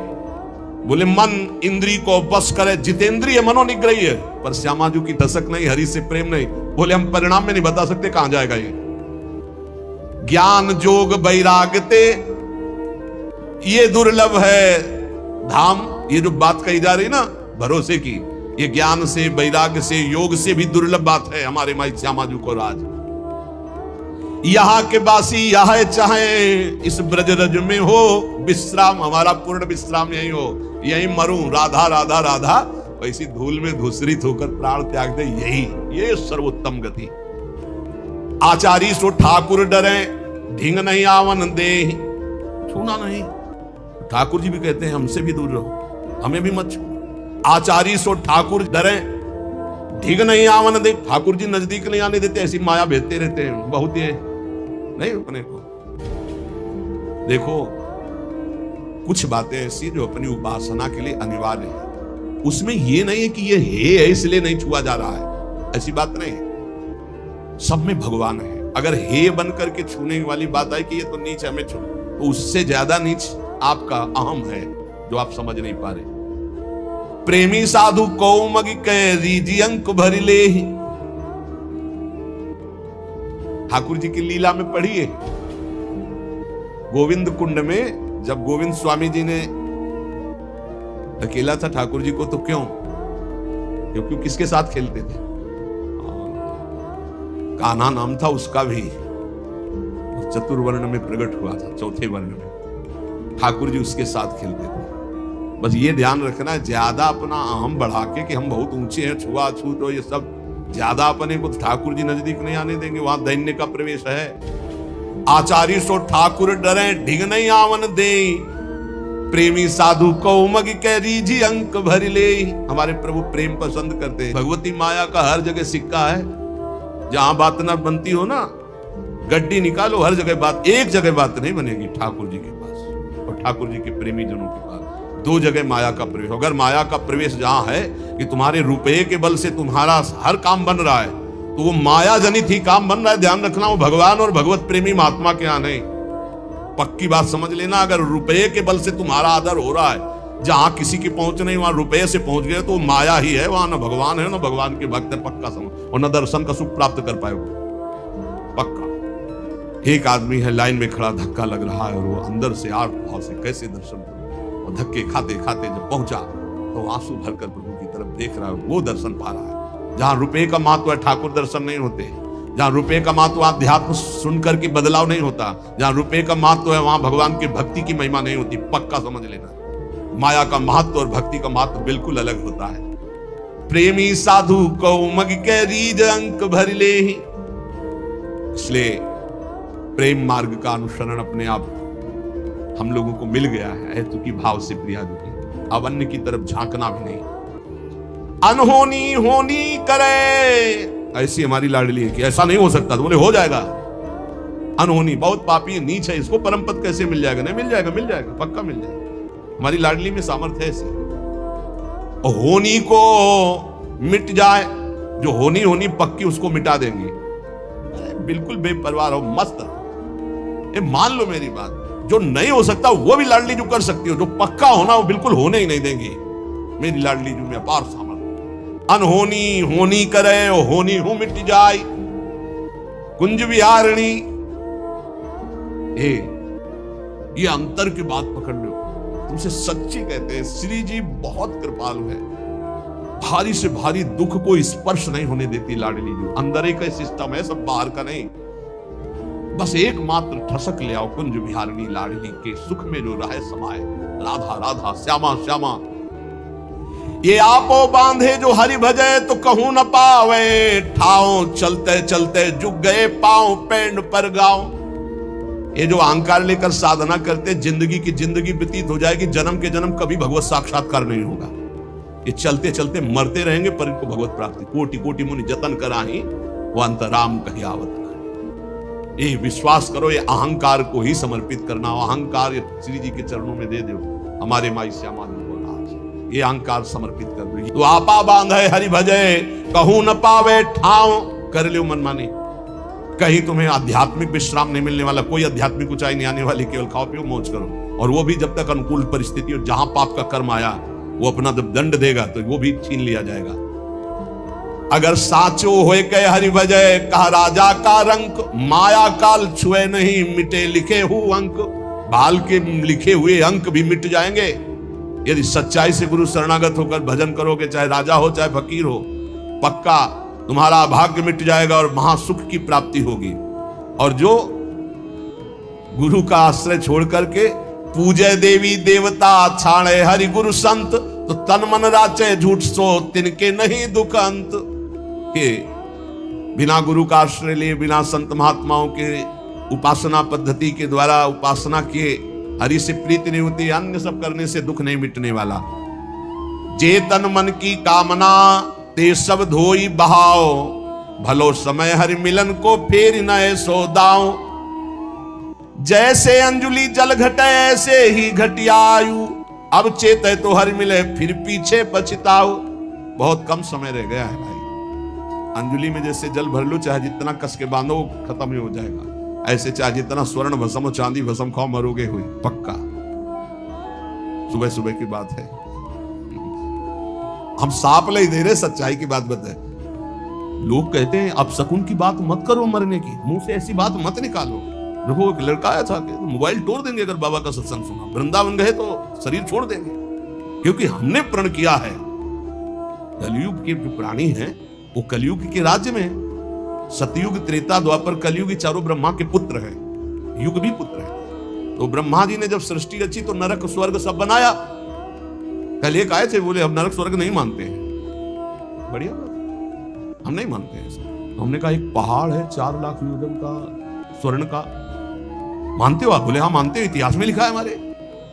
बोले मन इंद्रिय को बस करे, जितेंद्रिय मनोनिग्रही है, पर श्यामाजू की दशक नहीं, हरि से प्रेम नहीं। बोले हम परिणाम में नहीं बता सकते कहां जाएगा ये। ज्ञान जोग वैराग्यते, ये दुर्लभ है धाम। ये जो बात कही जा रही ना भरोसे की, ये ज्ञान से, वैराग्य से, योग से भी दुर्लभ बात है। हमारे माई श्यामाजू को राज। यहां के बासी यह चाहे इस ब्रज रज में हो विश्राम, हमारा पूर्ण विश्राम यही हो, यही मरूं राधा राधा राधा, वैसी धूल में धूसरित होकर प्राण त्याग दे, यही ये सर्वोत्तम गति। आचारी सो ठाकुर डरे, ढींग नहीं आवन दे। छूना नहीं, ठाकुर जी भी कहते हैं हमसे भी दूर रहो, हमें भी मत छू। आचारी सो ठाकुर डरे, ढींग नहीं आवन दे। ठाकुर जी नजदीक नहीं आने देते, ऐसी माया भेजते रहते हैं, बहुत ही नहीं अपने को। देखो कुछ बातें ऐसी जो अपनी उपासना के लिए अनिवार्य है, उसमें ये नहीं है कि ये है इसलिए नहीं छुआ जा रहा है, ऐसी बात नहीं है। सब में भगवान है। अगर हे बन करके छूने वाली बात है कि ये तो नीच हमें छू, तो उससे ज्यादा नीच आपका अहम है जो आप समझ नहीं पा रहे। प्रेमी साधु कौमग कह रीजी अंक भरी ले। ठाकुर जी की लीला में पढ़िए, गोविंद कुंड में जब गोविंद स्वामी जी ने अकेला था ठाकुर जी को, तो क्यों? क्योंकि किसके साथ खेलते थे? कान्हा नाम था उसका भी, चतुर्वर्ण में प्रकट हुआ था, चौथे वर्ण में ठाकुर जी उसके साथ खेलते थे। बस ये ध्यान रखना, ज्यादा अपना अहम बढ़ा के कि हम बहुत ऊंचे हैं, छुआ छूत, ये सब ज्यादा अपने को ठाकुर जी नजदीक नहीं आने देंगे, वहां दैन्य का प्रवेश है। आचार्य सो ठाकुर डरे, ढिग नहीं आवन दे। प्रेमी साधु कौमग के रीजी अंक भर ले। हमारे प्रभु प्रेम पसंद करते हैं। भगवती माया का हर जगह सिक्का है, जहां बात ना बनती हो ना, गड्डी निकालो, हर जगह बात, एक जगह बात नहीं बनेगी ठाकुर जी के पास और ठाकुर जी के प्रेमी जनों के पास। दो जगह माया का प्रवेश। अगर माया का प्रवेश जहां है कि तुम्हारे रुपये के बल से तुम्हारा हर काम बन रहा है, तो वो माया जनित ही काम बन रहा है। ध्यान रखना, वो भगवान और भगवत प्रेमी महात्मा के यहां नहीं। पक्की बात समझ लेना, अगर रुपये के बल से तुम्हारा आदर हो रहा है, जहां किसी की पहुंच नहीं वहां रुपये से पहुंच गए, तो माया ही है, वहां न भगवान है न भगवान के भक्त है। पक्का समझ, और न दर्शन का सुख प्राप्त कर पाएगा। पक्का। एक आदमी है लाइन में खड़ा, धक्का लग रहा है और वो अंदर से आर्त भाव से कैसे दर्शन करो, और धक्के खाते खाते जब पहुंचा तो आंसू भरकर प्रभु की तरफ देख रहा है, वो दर्शन पा रहा है। जहां रुपये का महत्व है ठाकुर दर्शन नहीं होते, जहां रुपये का महत्व अध्यात्म सुनकर के बदलाव नहीं होता, जहां रुपये का महत्व है वहां भगवान की भक्ति की महिमा नहीं होती। पक्का समझ लेना, माया का महत्व और भक्ति का महत्व बिल्कुल अलग होता है। प्रेमी साधु को मग के रीज अंक भर ले ही, इसलिए प्रेम मार्ग का अनुसरण अपने आप हम लोगों को मिल गया है हेतु की भाव से प्रिया दुखी। अब अन्य की तरफ झांकना भी नहीं। अनहोनी होनी करे, ऐसी हमारी लाडली है कि ऐसा नहीं हो सकता, तो बोले हो जाएगा। अनहोनी बहुत पापी है, नीच है, इसको परम पद कैसे मिल जाएगा? नहीं मिल जाएगा, मिल जाएगा, पक्का मिल जाएगा। हमारी लाडली में सामर्थ्य है ऐसी। और होनी को मिट जाए, जो होनी होनी पक्की उसको मिटा देंगी। बिल्कुल बेपरवाह हो, मस्त रहो। ये मान लो मेरी बात, जो नहीं हो सकता वो भी लाडली जो कर सकती हो, जो पक्का होना वो बिल्कुल होने ही नहीं देंगी। मेरी लाडली जो में अपार सामर्थ्य। अनहोनी होनी करे, होनी हो मिट जाए, कुंज विहारिणी। ये अंतर की बात पकड़ लो, तुमसे सच्ची कहते हैं, श्री जी बहुत कृपालु है। भारी से भारी दुख को स्पर्श नहीं होने देती लाडली जो। अंदर एक सिस्टम है, सब बाहर का नहीं। बस एकमात्र ठसक ले आओ, कुंज विहारिणी लाडली के सुख में जो रहे समाए। राधा राधा श्यामा श्यामा। ये आपो बांधे जो हरि भजे, तो कहूं न पावे ठाओ। चलते चलते जुग गए पांव, पेंड पर गाओ। ये जो अहंकार लेकर साधना करते, जिंदगी की जिंदगी व्यतीत हो जाएगी, जन्म के जन्म कभी भगवत साक्षात्कार नहीं होगा। ये चलते चलते मरते रहेंगे, पर इनको भगवत प्राप्ति कोटि कोटि मुनि जतन कराही, वो अंतराम कही आवत। ये विश्वास करो, ये अहंकार को ही समर्पित करना। अहंकार श्री जी के चरणों में दे दो। हमारे माई श्यामा जी को आज ये अहंकार समर्पित कर दो। तो आपा बांधे हरि भजे, कहूं न पावे ठाव। कर लो मनमानी, कहीं तुम्हें आध्यात्मिक विश्राम नहीं मिलने वाला, कोई आध्यात्मिक ऊंचाई नहीं आने वाली। केवल खाओ पियो मौज करो, और वो भी जब तक अनुकूल परिस्थिति, और जहां पाप का कर्म आया वो अपना जब दंड देगा तो वो भी छीन लिया जाएगा। अगर साचो होए कहे हरि भजय, कहा राजा का रंक। माया काल छुए नहीं, मिटे लिखे हु अंक। बाल के लिखे हुए अंक भी मिट जाएंगे यदि सच्चाई से गुरु शरणागत होकर भजन करोगे, चाहे राजा हो चाहे फकीर हो। पक्का तुम्हारा भाग्य मिट जाएगा और महासुख की प्राप्ति होगी। और जो गुरु का आश्रय छोड़ करके पूजे देवी देवता, छाड़े हरि गुरु संत, तो तन मन राचे झूठ सो, तिनके नहीं दुख अंत। के बिना गुरु का आश्रय लिए, बिना संत महात्माओं के उपासना पद्धति के द्वारा उपासना किए हरि से प्रीति नहीं होती। अन्य सब करने से दुख नहीं मिटने वाला। जे तन मन की कामना, ते सब धोई बहाओ। भलो समय हरि मिलन को फेर नए सो दाओ। जैसे अंजुलि जल घटे, ऐसे ही घटियायु। अब चेते तो हरि मिले, फिर पीछे पछताओ। बहुत कम समय रह गया है भाई। अंजुलि में जैसे जल भर लो, चाहे जितना कस के बांधो खत्म ही हो जाएगा। ऐसे चाहे जितना स्वर्ण भस्म चांदी भस्म खाओ, मरोगे हुई। पक्का सुबह सुबह की बात है। हम सांप ले दे रहे, सच्चाई की बात बताए। लोग कहते हैं अब शकुन की बात मत करो, मरने की मुंह से ऐसी बात मत निकालो। देखो एक लड़का आया था कि मोबाइल तोड़ देंगे अगर बाबा का सत्संग सुना, वृंदावन गए तो शरीर छोड़ देंगे, क्योंकि हमने प्रण किया है। कलयुग के जो प्राणी हैं वो कलयुग के राज्य में, सतयुग त्रेता द्वापर कलयुग चारों ब्रह्मा के पुत्र हैं, युग भी पुत्र है। तो ब्रह्मा जी ने जब सृष्टि रची तो नरक स्वर्ग सब बनाया। कल एक आए थे, बोले हम नरक स्वर्ग नहीं मानते हैं। बढ़िया बात, हम नहीं मानते हैं ऐसा। हमने कहा एक पहाड़ है 4 लाख योजन का स्वर्ण का, मानते हो आप? बोले हाँ मानते हो, इतिहास में लिखा है हमारे।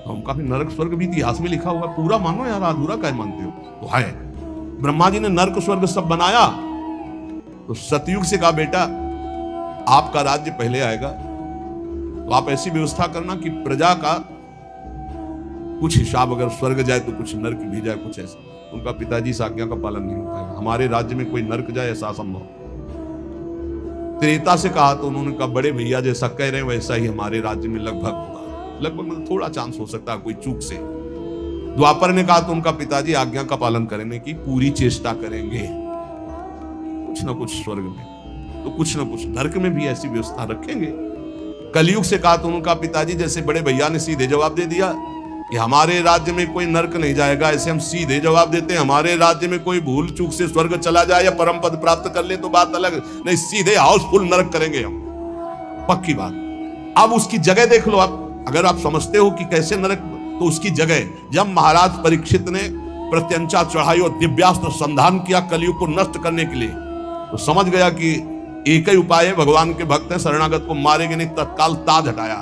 हम काफी नरक स्वर्ग भी इतिहास में लिखा हुआ, पूरा मानो यार, अधूरा क्या मानते हो? तो है, ब्रह्मा जी ने नरक स्वर्ग सब बनाया। तो सतयुग से कहा बेटा आपका राज्य पहले आएगा, तो आप ऐसी व्यवस्था करना कि प्रजा का कुछ हिसाब, अगर स्वर्ग जाए तो कुछ नर्क भी जाए, कुछ ऐसा। उनका पिताजी इस आज्ञा का पालन नहीं हो पाएगा। हमारे राज्य में कोई नर्क जाए ऐसा असंभव। त्रेता से कहा तो उन्होंने कहा बड़े भैया जैसा कह रहे हैं वैसा ही हमारे राज्य में लगभग होगा, लगभग मतलब थोड़ा चांस हो सकता है कोई चूक से। द्वापर ने कहा तो उनका पिताजी आज्ञा का पालन करने की पूरी चेष्टा करेंगे। कुछ ना कुछ स्वर्ग में तो कुछ ना कुछ नरक में भी ऐसी व्यवस्था रखेंगे। कलयुग से कहा तो उनका पिताजी जैसे बड़े भैया ने सीधे जवाब दे दिया कि हमारे राज्य में कोई नरक नहीं जाएगा, ऐसे हम सीधे जवाब देते हैं। हमारे राज्य में कोई भूल चूक से स्वर्ग चला जाए या परम पद प्राप्त कर ले तो बात अलग, नहीं सीधे हाउसफुल नरक करेंगे हम, पक्की बात। अब उसकी जगह देख लो आप, अगर आप समझते हो कि कैसे नरक, तो उसकी जगह जब महाराज परीक्षित ने प्रत्यंचा चढ़ाई और दिव्यास्त्र संधान किया कलयुग को नष्ट करने के लिए, तो समझ गया कि एक ही उपाय है, भगवान के भक्त हैं, शरणागत को मारेंगे नहीं, तत्काल ताज हटाया।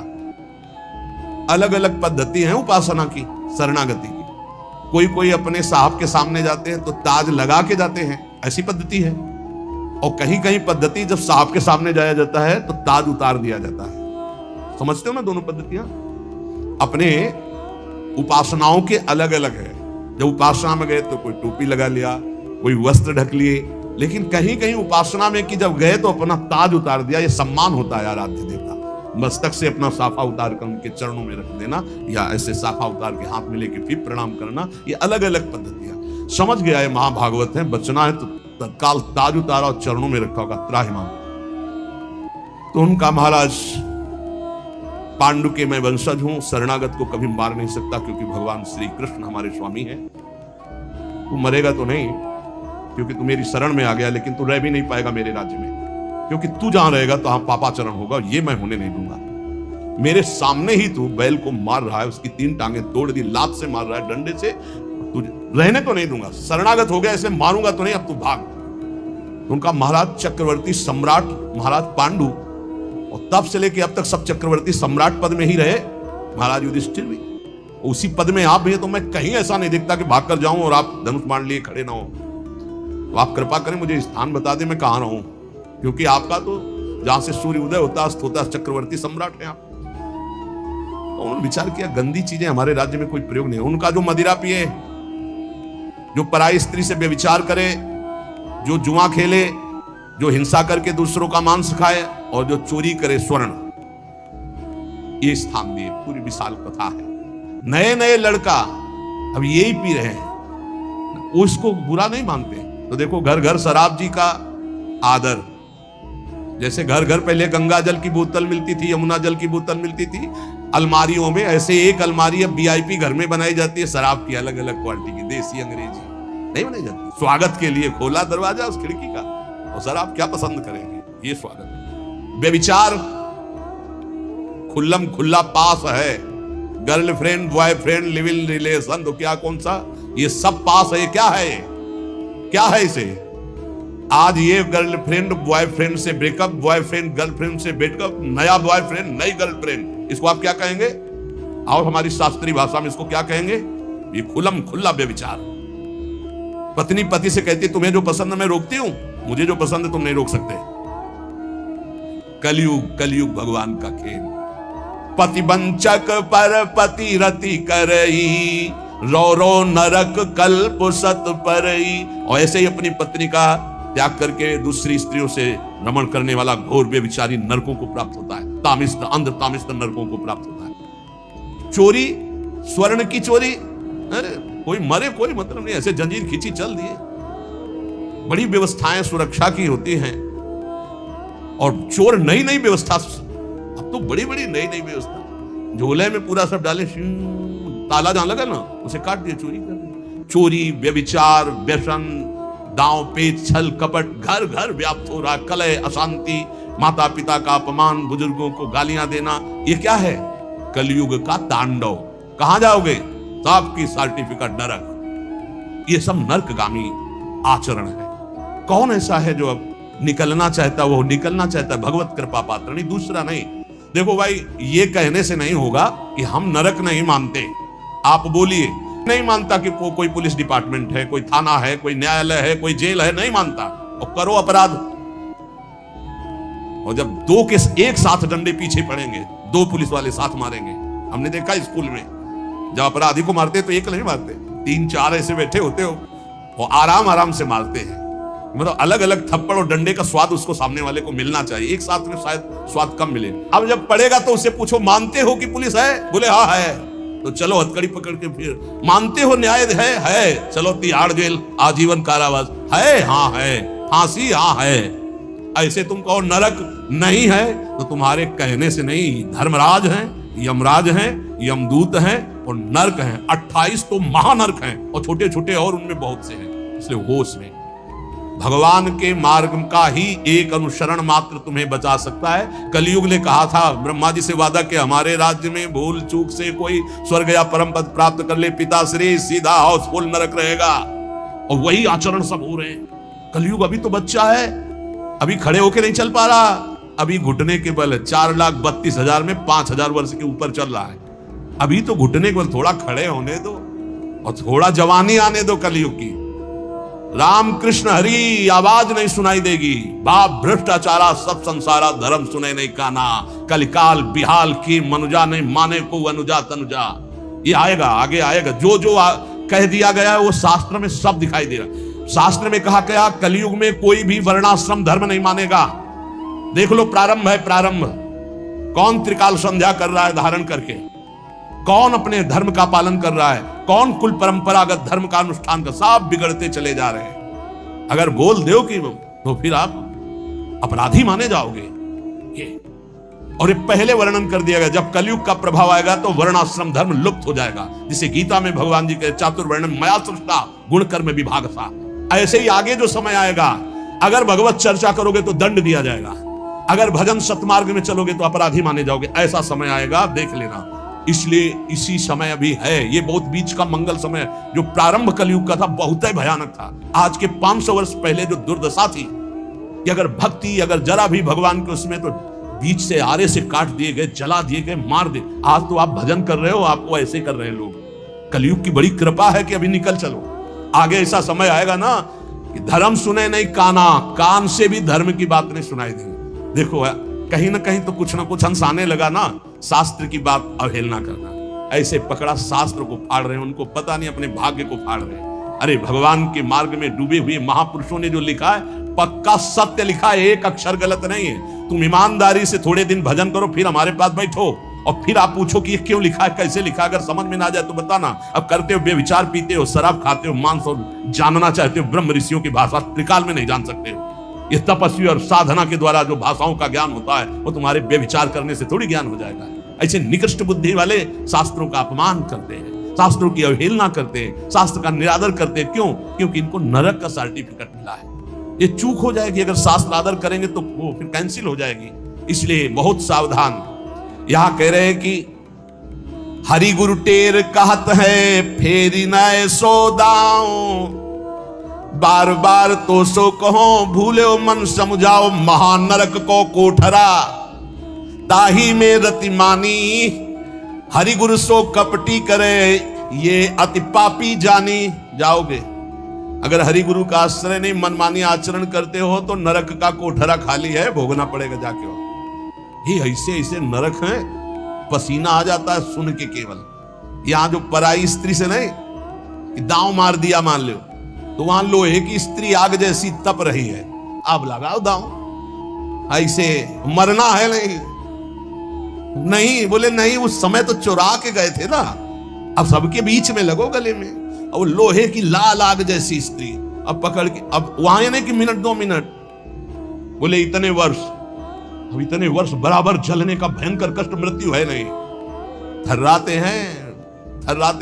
अलग अलग पद्धति है उपासना की, शरणागति की। कोई कोई अपने साहब के सामने जाते हैं तो ताज लगा के जाते हैं, ऐसी पद्धति है। और कहीं कहीं पद्धति जब साहब के सामने जाया जाता है तो ताज उतार दिया जाता है। समझते हो ना दोनों पद्धतियां? अपने उपासनाओं के अलग अलग है। जब उपासना में गए तो कोई टोपी लगा लिया, कोई वस्त्र ढक लिए, लेकिन कहीं कहीं उपासना में कि जब गए तो अपना ताज उतार दिया। ये सम्मान होता है आराध्य देवता। मस्तक से अपना साफा उतार कर उनके चरणों में रख देना, या ऐसे साफा उतार के हाथ में लेके फिर प्रणाम करना, ये अलग अलग पद्धतियां। समझ गया है महाभागवत है, बचना है तो तत्काल ताज उतारा और चरणों में रखा होगा त्राहिमाम। तो उनका महाराज पांडु के मैं वंशज हूं, शरणागत को कभी मार नहीं सकता क्योंकि भगवान श्री कृष्ण हमारे स्वामी हैं। तू मरेगा तो नहीं क्योंकि तू मेरी शरण में आ गया, लेकिन तू रह भी नहीं पाएगा मेरे राज्य में, क्योंकि तू जहां रहेगा तो वहां पापाचरण होगा, ये मैं होने नहीं दूंगा। मेरे सामने ही तू बैल को मार रहा है, उसकी 3 टांगे तोड़ दी, लात से मार रहा है, डंडे से, तू रहने तो नहीं दूंगा। शरणागत हो गया, ऐसे मारूंगा तो नहीं, अब तू भाग। तो उनका महाराज चक्रवर्ती सम्राट महाराज पांडु, और तब से लेके अब तक सब चक्रवर्ती सम्राट पद में ही रहे। महाराज युधिष्ठिर भी उसी पद में आप भी है, तो मैं कहीं ऐसा नहीं दिखता कि भाग कर जाऊं और आप धनुष बाण लिए खड़े ना हो। तो आप कृपा करें मुझे स्थान बता दें मैं कहां रहूं, क्योंकि आपका तो जहां से सूर्य उदय होता अस्त होता चक्रवर्ती सम्राट है आप। तो उन्होंने विचार किया गंदी चीजें हमारे राज्य में कोई प्रयोग नहीं है। उनका जो मदिरा पिए, जो पराई स्त्री से व्यभिचार करे, जो जुआ खेले, जो हिंसा करके दूसरों का मांस खाए, और जो चोरी करे स्वर्ण, ये स्थान दिए। पूरी विशाल कथा है। नए नए लड़का अब यही पी रहे हैं, वो इसको बुरा नहीं मानते। तो देखो घर घर शराब जी का आदर, जैसे घर घर पहले गंगा जल की बोतल मिलती थी, यमुना जल की बोतल मिलती थी अलमारियों में, ऐसे एक अलमारी अब वीआईपी घर में बनाई जाती है शराब की, अलग अलग क्वालिटी की, देसी अंग्रेजी नहीं बनाई जाती। स्वागत के लिए खोला दरवाजा उस खिड़की का, और सर आप क्या पसंद करेंगे, ये स्वागत। व्यभिचार खुल्लम खुल्ला पास है, girlfriend boyfriend live in relation, तो क्या कौन सा, ये सब पास है। क्या है, क्या है इसे? आज ये गर्लफ्रेंड बॉयफ्रेंड से ब्रेकअप, बॉयफ्रेंड गर्लफ्रेंड से ब्रेकअप, नया बॉयफ्रेंड नई गर्लफ्रेंड, इसको आप क्या कहेंगे? आओ हमारी शास्त्रीय भाषा में इसको क्या कहेंगे? ये खुल्लम खुल्ला व्यभिचार। पत्नी पति से कहती तुम्हें जो पसंद है मैं रोकती हूं, मुझे जो पसंद है तुम नहीं रोक सकते। कलयुग, कलयुग भगवान का खेल। पति वंचक पर पति रति करई, रो रो नरक कल्प सत परई। और ऐसे ही अपनी पत्नी का त्याग करके दूसरी स्त्रियों से रमण करने वाला घोर व्यभिचारी नरकों को प्राप्त होता है, तामिष्ट अंध तामिष्ट नरकों को प्राप्त होता है। चोरी, स्वर्ण की चोरी, अरे कोई मरे कोई मतलब नहीं, ऐसे जंजीर खींची चल दिए। बड़ी व्यवस्थाएं सुरक्षा की होती हैं, और चोर नई नई व्यवस्था, अब तो बड़ी बड़ी नई नई व्यवस्था, झोले में पूरा सब डाले, ताला जहां लगा ना उसे काट दिया, चोरी कर दी। चोरी, व्यभिचार, व्यसन, दांव पेच, छल कपट घर घर व्याप्त हो रहा। कलह, अशांति, माता पिता का अपमान, बुजुर्गों को गालियां देना, ये क्या है? कलयुग का तांडव। कहां जाओगे? सबकी सर्टिफिकेट नरक। ये सब नरकगामी आचरण है। कौन ऐसा है जो अब निकलना चाहता, वो निकलना चाहता है, भगवत कृपा पात्र, नहीं दूसरा नहीं। देखो भाई, ये कहने से नहीं होगा कि हम नरक नहीं मानते। आप बोलिए नहीं मानता कि कोई पुलिस डिपार्टमेंट है, कोई थाना है, कोई न्यायालय है, कोई जेल है, नहीं मानता, और करो अपराध, और जब दो के एक साथ डंडे पीछे पड़ेंगे, दो पुलिस वाले साथ मारेंगे। हमने देखा स्कूल में जब अपराधी को मारते तो एक नहीं मारते, 3-4 ऐसे बैठे होते हो और आराम आराम से मारते हैं। मतलब अलग अलग थप्पड़ और डंडे का स्वाद उसको सामने वाले को मिलना चाहिए, एक साथ में शायद स्वाद कम मिले। अब जब पड़ेगा तो उससे पूछो मानते हो कि पुलिस है? बोले हाँ है, तो चलो हथकड़ी पकड़ के फिर मानते हो न्याय है, चलो तिहाड़ जेल, आजीवन कारावास है, हाँ है, फांसी हाँ है। ऐसे तुम कहो नरक नहीं है तो तुम्हारे कहने से नहीं, धर्मराज हैं, यमराज हैं, यमदूत हैं और नरक हैं। 28 तो महानरक हैं और छोटे छोटे और उनमें बहुत से हैं। इसलिए होश में भगवान के मार्ग का ही एक अनुसरण मात्र तुम्हें बचा सकता है। कलयुग ने कहा था ब्रह्मा जी से वादा कि हमारे राज्य में भूल चूक से कोई स्वर्ग या परम पद प्राप्त कर ले, पिताश्री सीधा हाउसफुल नरक रहेगा। और वही आचरण सब हो रहे हैं। कलयुग अभी तो बच्चा है, अभी खड़े होके नहीं चल पा रहा, अभी घुटने के बल 4,32,000 में 5,000 वर्ष के ऊपर चल रहा है। अभी तो घुटने के बल, थोड़ा खड़े होने दो और थोड़ा जवानी आने दो कलयुग की। राम कृष्ण हरि आवाज नहीं सुनाई देगी, बाप भ्रष्टाचारा सब संसारा, धर्म सुने नहीं काना, कलिकाल बिहाल की मनुजा नहीं माने को अनुजा तनुजा। ये आएगा, आगे आएगा। जो कह दिया गया है वो शास्त्र में सब दिखाई दे रहा है। शास्त्र में कहा गया कलयुग में कोई भी वर्णाश्रम धर्म नहीं मानेगा। देख लो, प्रारंभ है, प्रारंभ कौन त्रिकाल संध्या कर रहा है धारण करके, कौन अपने धर्म का पालन कर रहा है, कौन कुल परंपरागत धर्म का अनुष्ठान का, सब बिगड़ते चले जा रहे हैं। अगर बोल दो कि तो फिर आप अपराधी माने जाओगे। ये और ये पहले वर्णन कर दिया गया, जब कलयुग का प्रभाव आएगा तो वर्णाश्रम धर्म लुप्त हो जाएगा। जिसे गीता में भगवान जी के चातुर्वर्ण मया सृष्टा गुण कर्म विभाग सा। ऐसे ही आगे जो समय आएगा, अगर भगवत चर्चा करोगे तो दंड दिया जाएगा, अगर भजन सतमार्ग में चलोगे तो अपराधी माने जाओगे। ऐसा समय आएगा, देख लेना। इसलिए इसी समय अभी है, ये बहुत बीच का मंगल समय जो प्रारंभ कलयुग का था, बहुत ही भयानक था। आज के 500 वर्ष पहले जो दुर्दशा थी कि अगर भक्ति अगर जरा भी भगवान के उसमें, तो बीच से आरे से काट दिए गए, जला दिए गए, मार दे। आज तो आप भजन कर रहे हो, आपको ऐसे कर रहे हैं लोग। कलयुग की बड़ी कृपा है कि अभी निकल चलो। आगे ऐसा समय आएगा ना कि धर्म सुने नहीं काना, कान से भी धर्म की बात नहीं सुनाई देगी। देखो कहीं ना कहीं तो कुछ ना कुछ अंश आने लगा ना, शास्त्र की बात अवहेलना करना। ऐसे पकड़ा शास्त्र को फाड़ रहे हैं, उनको पता नहीं अपने भाग्य को फाड़ रहे हैं। अरे भगवान के मार्ग में डूबे हुए महापुरुषों ने जो लिखा है पक्का सत्य लिखा है, एक अक्षर गलत नहीं है। तुम ईमानदारी से थोड़े दिन भजन करो, फिर हमारे पास बैठो और फिर आप पूछो कि ये क्यों लिखा है, कैसे लिखा है। अगर समझ में ना जाए तो बताना। अब करते हो बेविचार, पीते हो शराब, खाते हो मांस और जानना चाहते हो ब्रह्म ऋषियों की भाषा, त्रिकाल में नहीं जान सकते हो। ये तपस्वी और साधना के द्वारा जो भाषाओं का ज्ञान होता है वो तुम्हारे बेविचार करने से थोड़ी ज्ञान हो जाएगा। ऐसे निकृष्ट बुद्धि वाले शास्त्रों का अपमान करते हैं, शास्त्रों की अवहेलना करते हैं, शास्त्र का निरादर करते हैं। क्यों? क्योंकि इनको नरक का सर्टिफिकेट मिला है। ये चूक हो जाएगी, अगर शास्त्र आदर करेंगे तो वो फिर कैंसिल हो जाएगी। इसलिए बहुत सावधान। यहां कह रहे हैं कि हरि गुरु टेर कहत है फेरी नए सोदाओ, बार बार तो सो कहो भूले मन समझाओ, महानरक को कोठरा ताही में रतिमानी, हरि गुरु सो कपटी करे ये अति पापी जानी। जाओगे अगर हरि गुरु का आश्रय नहीं, मनमानी आचरण करते हो तो नरक का कोठरा खाली है, भोगना पड़ेगा जाके। ये ऐसे ऐसे नरक है, पसीना आ जाता है सुन के। केवल यहां जो पराई स्त्री से नहीं कि दांव मार दिया मान लो, तो वहां लोहे की स्त्री आग जैसी तप रही है, अब लगाओ दांव। ऐसे मरना है नहीं बोले नहीं, उस समय तो चुरा के गए थे ना, अब सबके बीच में लगो गले में। और लोहे की लाल आग जैसी स्त्री अब पकड़ के, अब वहां नहीं कि मिनट 2 मिनट, बोले इतने वर्ष, अब इतने वर्ष बराबर जलने का भयंकर कष्ट, मृत्यु है नहीं। थर्राते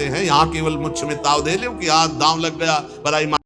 हैं। यहाँ केवल मुझ में ताव दे लो कि आज दांव लग गया, पराई